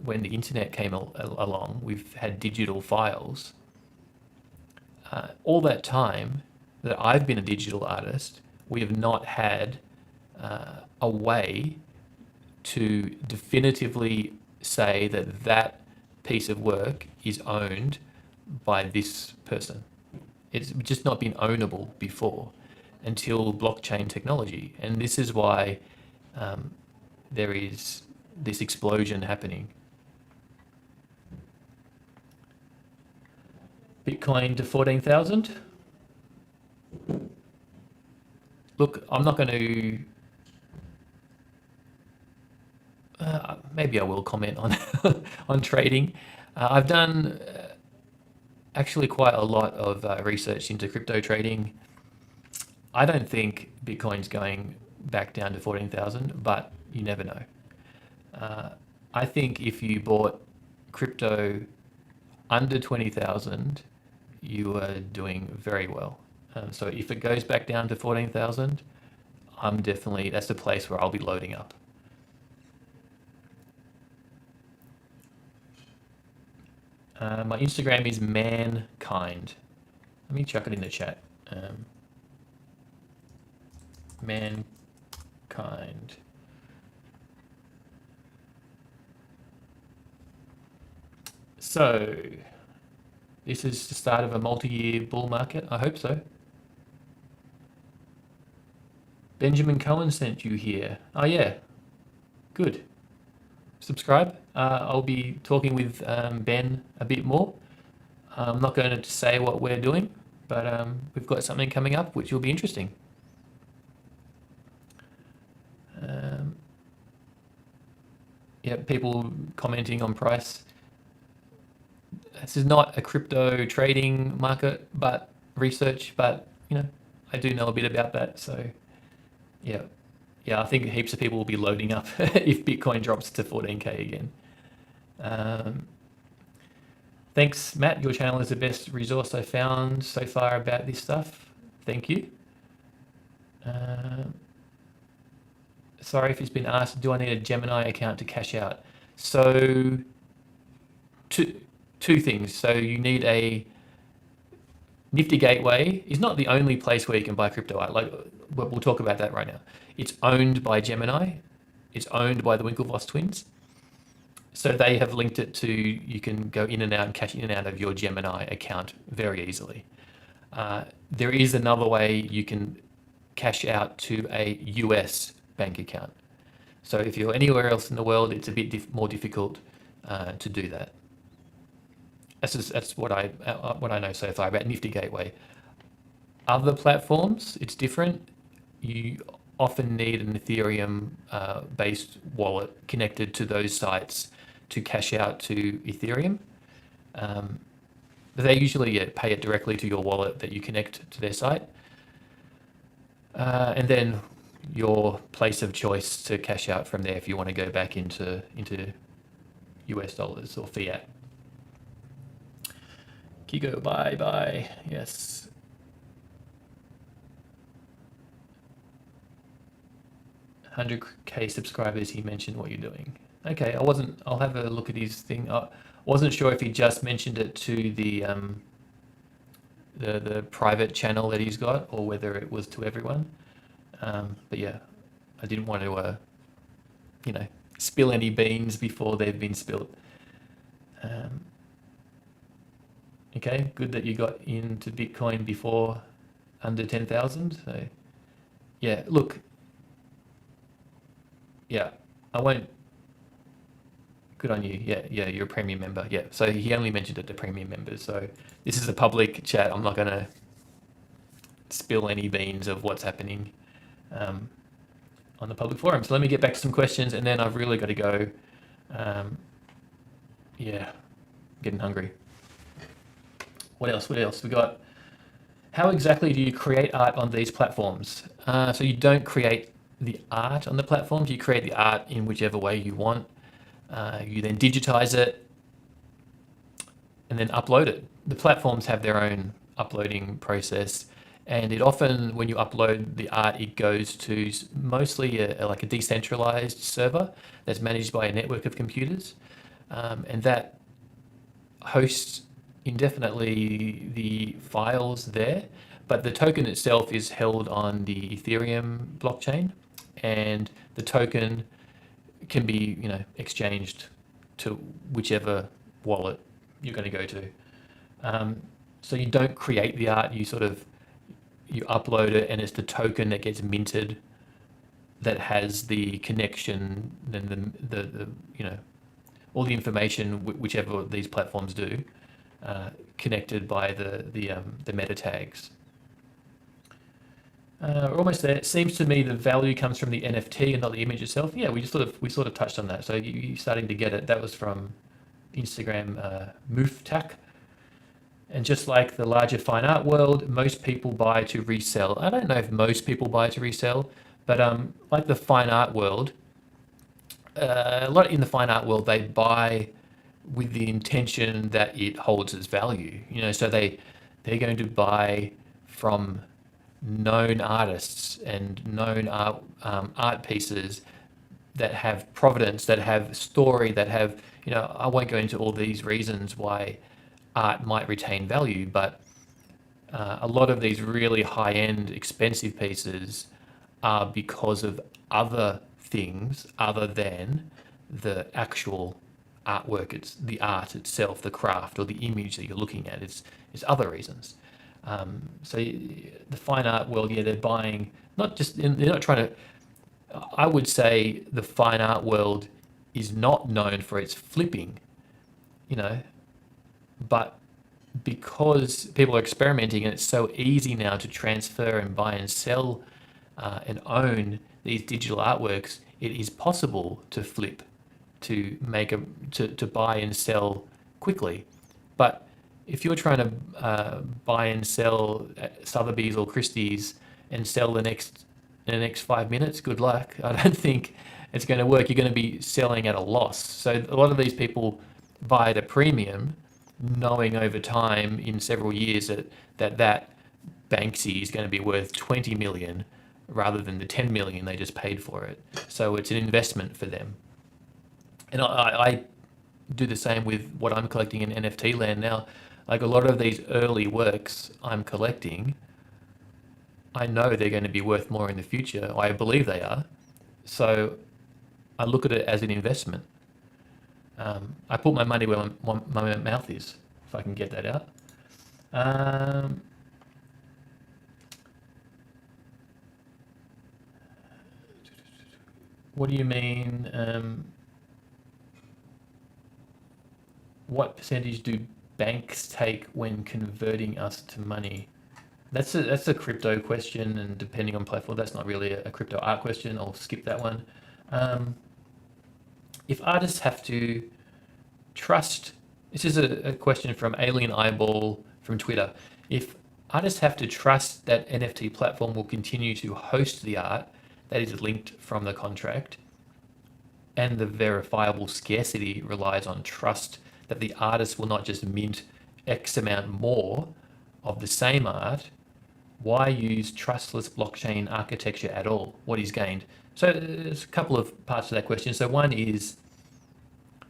when the internet came along, we've had digital files. All that time that I've been a digital artist, we have not had a way to definitively say that that piece of work is owned by this person. It's just not been ownable before until blockchain technology. And this is why there is this explosion happening. Bitcoin to 14,000. Look, I'm not going to. Maybe I will comment on on trading. I've done actually quite a lot of research into crypto trading. I don't think Bitcoin's going back down to 14,000, but you never know. Uh, I think if you bought crypto under 20,000, you are doing very well. So if it goes back down to 14,000, that's the place where I'll be loading up. My Instagram is mankind. Let me chuck it in the chat. Mankind. So, this is the start of a multi-year bull market. I hope so. Benjamin Cohen sent you here. Oh yeah, good. Subscribe. I'll be talking with Ben a bit more. I'm not going to say what we're doing, but we've got something coming up which will be interesting. Yeah, people commenting on price. This is not a crypto trading market, but research. But I do know a bit about that. So yeah, yeah, I think heaps of people will be loading up if Bitcoin drops to 14K again. Um, Thanks, Matt. Your channel is the best resource I found so far about this stuff. Thank you. Uh, sorry if it's been asked, do I need a Gemini account to cash out? So two, two things. So you need a Nifty Gateway is not the only place where you can buy crypto art. Like we'll talk about that right now. It's owned by Gemini. It's owned by the Winklevoss twins. So they have linked it to, you can go in and out and cash in and out of your Gemini account very easily. There is another way you can cash out to a US bank account. So if you're anywhere else in the world, it's a bit more difficult to do that. That's what I know so far about Nifty Gateway. Other platforms, it's different. You often need an Ethereum based wallet connected to those sites to cash out to Ethereum. But they usually pay it directly to your wallet that you connect to their site. And then your place of choice to cash out from there if you want to go back into US dollars or fiat. Kigo, bye. Yes. 100K subscribers, he mentioned what you're doing. Okay, I'll have a look at his thing. I wasn't sure if he just mentioned it to the private channel that he's got or whether it was to everyone. But yeah, I didn't want to, spill any beans before they've been spilled. Okay, good that you got into Bitcoin before under 10,000. So yeah, look, yeah, I won't. Good on you. Yeah, you're a premium member. Yeah, so he only mentioned it to premium members. So this is a public chat. I'm not going to spill any beans of what's happening on the public forum. So let me get back to some questions, and then I've really got to go. Yeah, getting hungry. What else? We got, how exactly do you create art on these platforms? So you don't create the art on the platforms, you create the art in whichever way you want. You then digitize it and then upload it. The platforms have their own uploading process, and it often, when you upload the art, it goes to mostly like a decentralized server that's managed by a network of computers, and that hosts indefinitely the files there, but the token itself is held on the Ethereum blockchain, and the token can be exchanged to whichever wallet you're going to go to. So you don't create the art, you upload it, and it's the token that gets minted that has the connection, then the all the information, whichever these platforms do, connected by the meta tags. We're almost there. It seems to me the value comes from the NFT and not the image itself. Yeah, we sort of touched on that. So you're starting to get it. That was from Instagram, Mooftak. And just like the larger fine art world, most people buy to resell. I don't know if most people buy to resell, but like the fine art world, a lot in the fine art world, they buy with the intention that it holds its value. So they're going to buy from known artists and known art pieces that have provenance, that have story, that have, I won't go into all these reasons why art might retain value, but a lot of these really high-end, expensive pieces are because of other things other than the actual artwork. It's the art itself, the craft, or the image that you're looking at. It's other reasons. So the fine art world, yeah, they're buying, they're not trying to, I would say the fine art world is not known for its flipping, but because people are experimenting and it's so easy now to transfer and buy and sell and own these digital artworks, it is possible to flip, to buy and sell quickly. But if you're trying to buy and sell at Sotheby's or Christie's and sell in the next 5 minutes, good luck. I don't think it's going to work. You're going to be selling at a loss. So a lot of these people buy at a premium, knowing over time in several years that Banksy is going to be worth 20 million, rather than the 10 million they just paid for it. So it's an investment for them. And I do the same with what I'm collecting in NFT land now. Like a lot of these early works I'm collecting, I know they're going to be worth more in the future. I believe they are. So I look at it as an investment. I put my money where my mouth is, if I can get that out. Um, what do you mean? What percentage do banks take when converting us to money? That's a crypto question, and depending on platform, that's not really a crypto art question. I'll skip that one. Um, if artists have to trust, this is a question from Alien Eyeball from Twitter. If artists have to trust that NFT platform will continue to host the art that is linked from the contract, and the verifiable scarcity relies on trust that the artist will not just mint X amount more of the same art, why use trustless blockchain architecture at all? What is gained? So there's a couple of parts to that question. So one is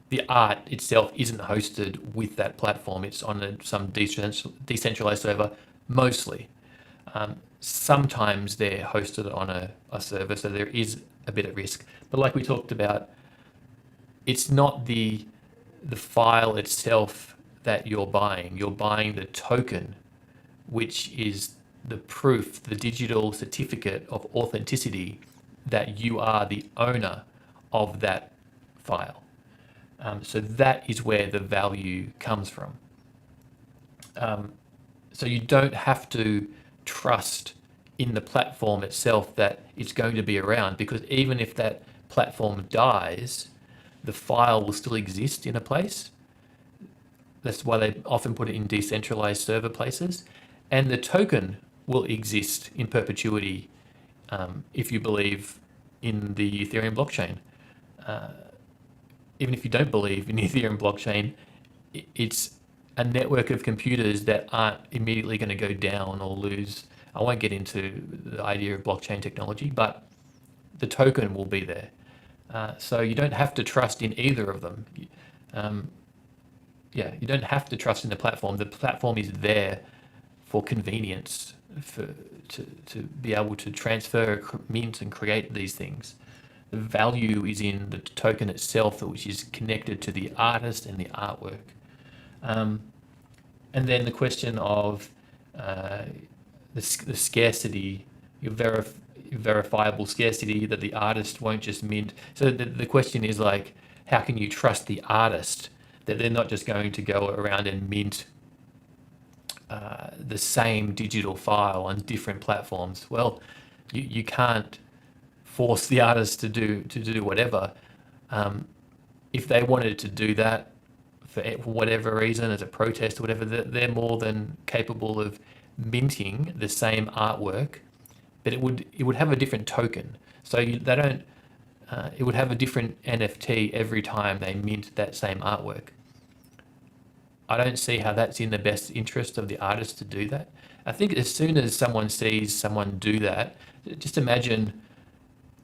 the art itself isn't hosted with that platform. It's on some decentralized server, mostly. Sometimes they're hosted on a server, so there is a bit at risk. But like we talked about, it's not the file itself that you're buying. You're buying the token, which is the proof, the digital certificate of authenticity that you are the owner of that file. So that is where the value comes from. So you don't have to trust in the platform itself that it's going to be around, because even if that platform dies, the file will still exist in a place. That's why they often put it in decentralized server places. And the token will exist in perpetuity if you believe in the Ethereum blockchain. Even if you don't believe in the Ethereum blockchain, it's a network of computers that aren't immediately going to go down or lose. I won't get into the idea of blockchain technology, but the token will be there. So you don't have to trust in either of them. Yeah, you don't have to trust in the platform. The platform is there for convenience, to be able to transfer, mint, and create these things. The value is in the token itself, which is connected to the artist and the artwork. And then the question of the scarcity, your verifiable scarcity that the artist won't just mint. So the question is like, how can you trust the artist that they're not just going to go around and mint the same digital file on different platforms? Well, you can't force the artist to do whatever. If they wanted to do that for whatever reason, as a protest or whatever, they're more than capable of minting the same artwork, but it would have a different token. So they don't. It would have a different NFT every time they mint that same artwork. I don't see how that's in the best interest of the artist to do that. I think as soon as someone sees someone do that, just imagine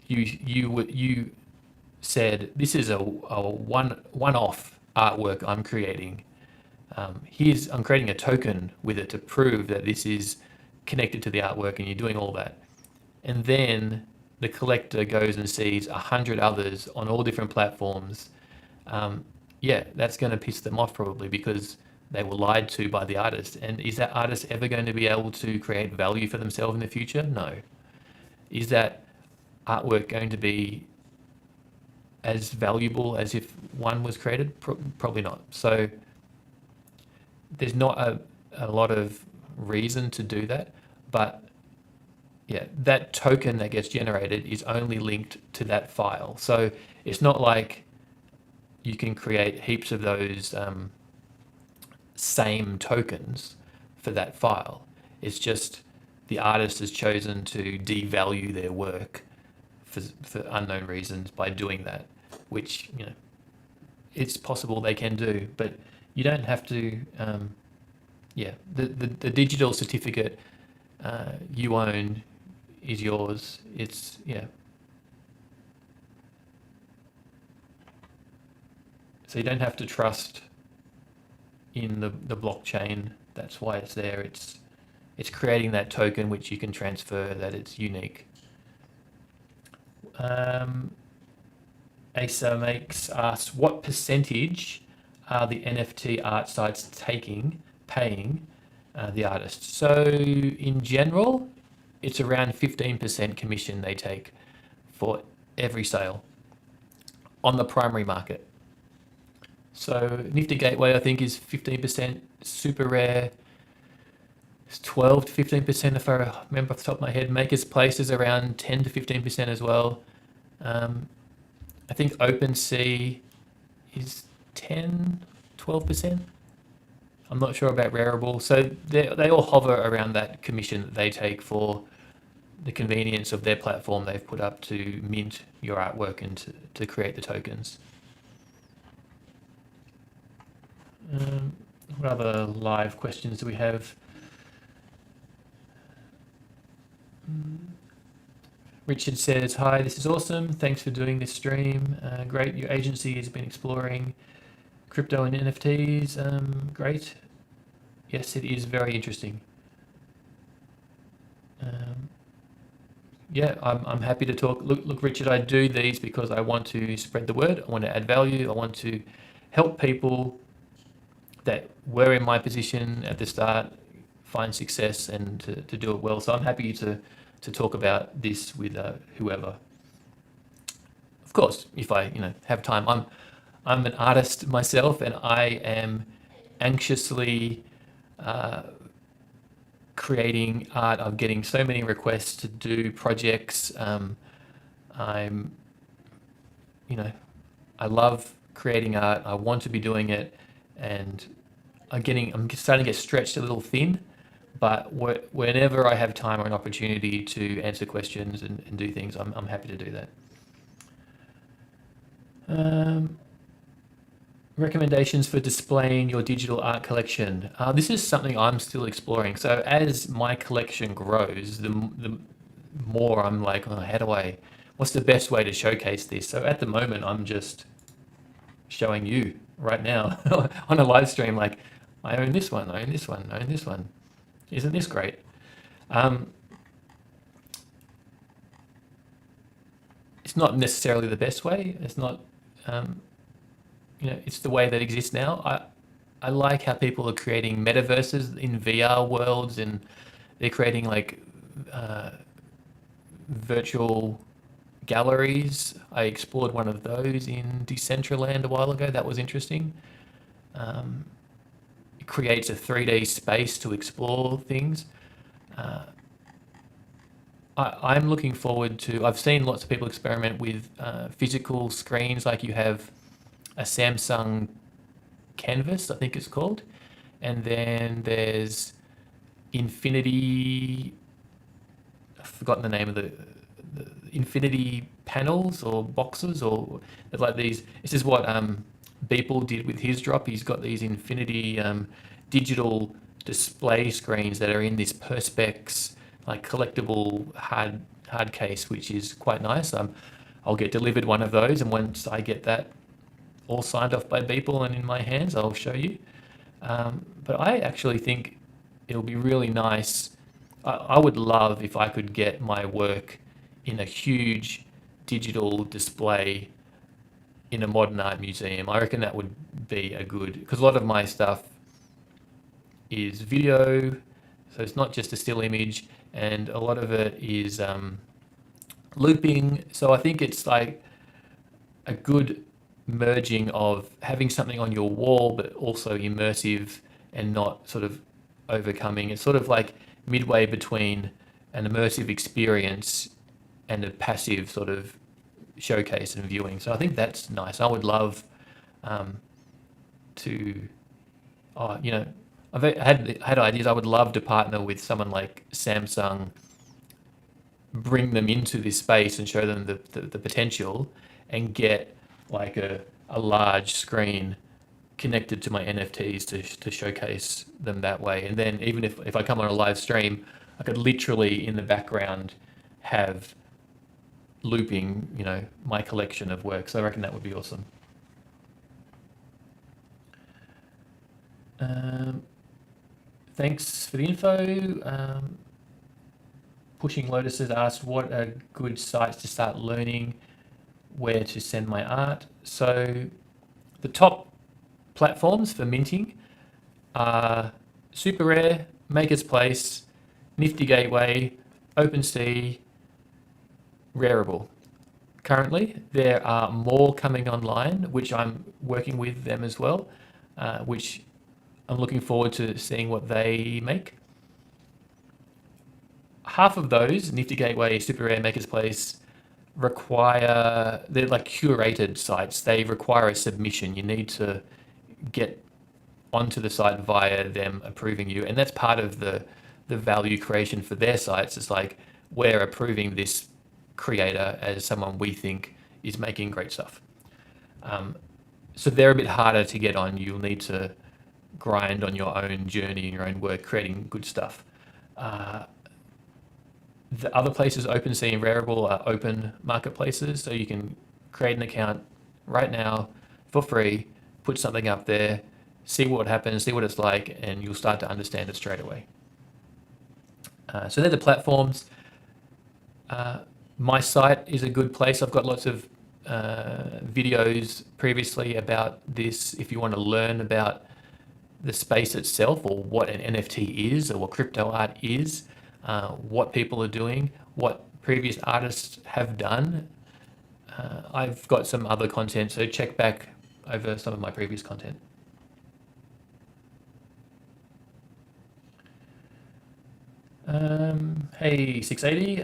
you said, this is a one-off artwork I'm creating. I'm creating a token with it to prove that this is connected to the artwork, and you're doing all that. And then the collector goes and sees 100 others on all different platforms. Yeah, that's going to piss them off probably, because they were lied to by the artist. And is that artist ever going to be able to create value for themselves in the future? No. Is that artwork going to be as valuable as if one was created? Probably not. So there's not a lot of reason to do that, but yeah, that token that gets generated is only linked to that file. So it's not like you can create heaps of those same tokens for that file. It's just the artist has chosen to devalue their work for unknown reasons by doing that, which, it's possible they can do, but you don't have to. Yeah, the digital certificate you own, is yours. It's, yeah. So you don't have to trust in the blockchain. That's why it's there. It's creating that token which you can transfer, that it's unique. Asa makes asks, what percentage are the NFT art sites paying the artists? So in general, it's around 15% commission they take for every sale on the primary market. So Nifty Gateway, I think, is 15%. Super Rare is 12 to 15%, if I remember off the top of my head. Maker's Place is around 10 to 15% as well. I think OpenSea is 10, 12%. I'm not sure about Rarible. So they all hover around that commission that they take for the convenience of their platform they've put up to mint your artwork and to create the tokens. What other live questions do we have? Richard says, hi, this is awesome. Thanks for doing this stream. Great. Your agency has been exploring crypto and NFTs. Great. Yes, it is very interesting. Yeah, I'm happy to talk. Look, Richard, I do these because I want to spread the word. I want to add value. I want to help people that were in my position at the start find success and to do it well. So I'm happy to talk about this with whoever. Of course, if I have time. I'm an artist myself, and I am anxiously creating art. I'm getting so many requests to do projects. I'm, I love creating art. I want to be doing it, and I'm starting to get stretched a little thin. But whenever I have time or an opportunity to answer questions and do things, I'm happy to do that. Recommendations for displaying your digital art collection. This is something I'm still exploring. So as my collection grows, the more I'm like, oh, what's the best way to showcase this? So at the moment, I'm just showing you right now on a live stream, like, I own this one, I own this one, I own this one. Isn't this great? It's not necessarily the best way. It's not, it's the way that exists now. I like how people are creating metaverses in VR worlds, and they're creating like virtual galleries. I explored one of those in Decentraland a while ago. That was interesting. It creates a 3D space to explore things. I'm looking forward to, I've seen lots of people experiment with physical screens, like you have a Samsung Canvas, I think it's called. And then there's Infinity, I've forgotten the name of the Infinity panels or boxes, or like these. This is what Beeple did with his drop. He's got these Infinity digital display screens that are in this Perspex like collectible hard case, which is quite nice. I'll get delivered one of those, and once I get that all signed off by Beeple and in my hands, I'll show you. But I actually think it'll be really nice. I would love if I could get my work in a huge digital display in a modern art museum. I reckon that would be a good, because a lot of my stuff is video, so it's not just a still image, and a lot of it is looping. So I think it's like a good merging of having something on your wall, but also immersive and not sort of overcoming. It's sort of like midway between an immersive experience and a passive sort of showcase and viewing. So I think that's nice. I would love to, I've had ideas. I would love to partner with someone like Samsung, bring them into this space and show them the potential, and get like a large screen connected to my NFTs to showcase them that way. And then even if I come on a live stream, I could literally in the background have looping, my collection of work. So I reckon that would be awesome. Thanks for the info. Pushing Lotus has asked what are good sites to start learning where to send my art. So the top platforms for minting are Super Rare, Maker's Place, Nifty Gateway, OpenSea, Rarible. Currently, there are more coming online, which I'm working with them as well, which I'm looking forward to seeing what they make. Half of those, Nifty Gateway, Super Rare, Maker's Place, they're like curated sites. They require a submission. You need to get onto the site via them approving you. And that's part of the value creation for their sites. It's like, we're approving this creator as someone we think is making great stuff. So they're a bit harder to get on. You'll need to grind on your own journey and your own work, creating good stuff. The other places, OpenSea and Rarible, are open marketplaces, so you can create an account right now for free, put something up there, see what happens, see what it's like, and you'll start to understand it straight away. So they're the platforms. My site is a good place. I've got lots of videos previously about this if you want to learn about the space itself, or what an NFT is, or what crypto art is, what people are doing, what previous artists have done. I've got some other content, so check back over some of my previous content. Hey, 680,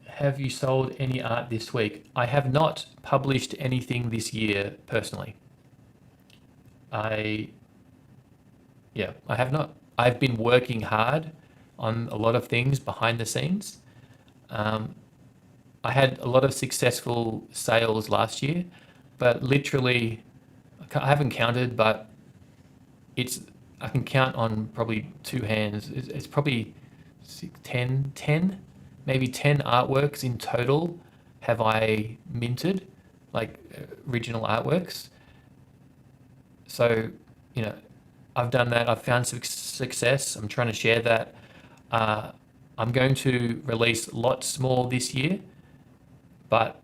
have you sold any art this week? I have not published anything this year personally. I have not. I've been working hard on a lot of things behind the scenes. I had a lot of successful sales last year, but literally, I haven't counted, but I can count on probably two hands. It's probably 10, maybe 10 artworks in total have I minted, like original artworks. So, I've done that. I've found success. I'm trying to share that. I'm going to release lots more this year, but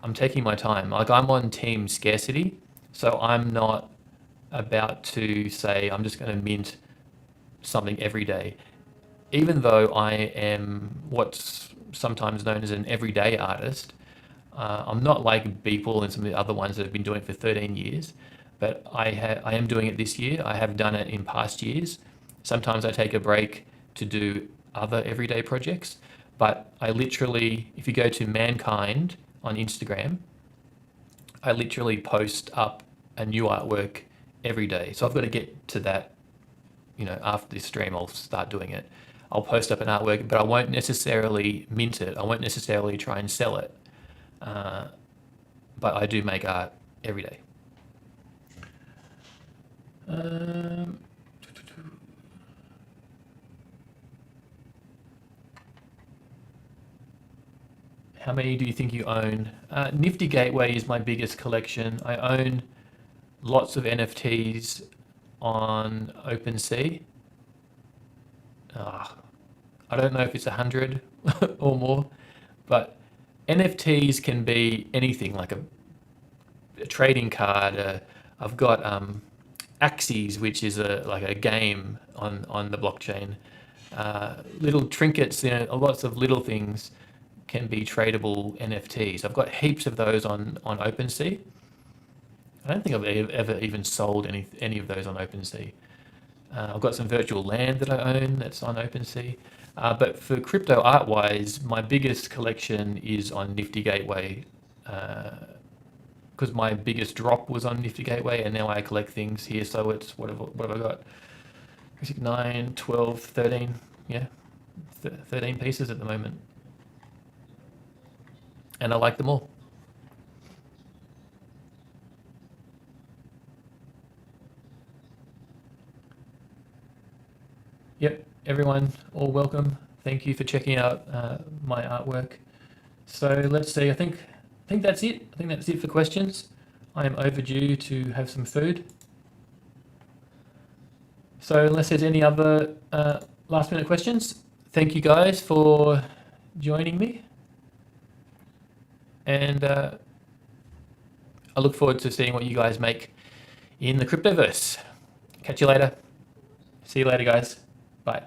I'm taking my time. Like, I'm on team scarcity, so I'm not about to say I'm just going to mint something every day. Even though I am what's sometimes known as an everyday artist, I'm not like Beeple and some of the other ones that have been doing it for 13 years, but I am doing it this year. I have done it in past years. Sometimes I take a break to do other everyday projects, but I literally, if you go to Mankind on Instagram, I literally post up a new artwork every day. So I've got to get to that, after this stream, I'll start doing it. I'll post up an artwork, but I won't necessarily mint it. I won't necessarily try and sell it. But I do make art every day. How many do you think you own? Nifty Gateway is my biggest collection. I own lots of NFTs on OpenSea. I don't know if it's 100 or more, but NFTs can be anything, like a trading card. I've got Axes, which is like a game on the blockchain. Little trinkets, lots of little things can be tradable NFTs. I've got heaps of those on OpenSea. I don't think I've ever even sold any of those on OpenSea. I've got some virtual land that I own that's on OpenSea. But for crypto art wise, my biggest collection is on Nifty Gateway, because my biggest drop was on Nifty Gateway, and now I collect things here. So it's, what have I got? 9, 12, 13, yeah, 13 pieces at the moment. And I like them all. Yep, everyone, all welcome. Thank you for checking out my artwork. So let's see. I think that's it. I think that's it for questions. I am overdue to have some food. So unless there's any other last minute questions, thank you guys for joining me. And I look forward to seeing what you guys make in the cryptoverse. Catch you later. See you later, guys. Bye.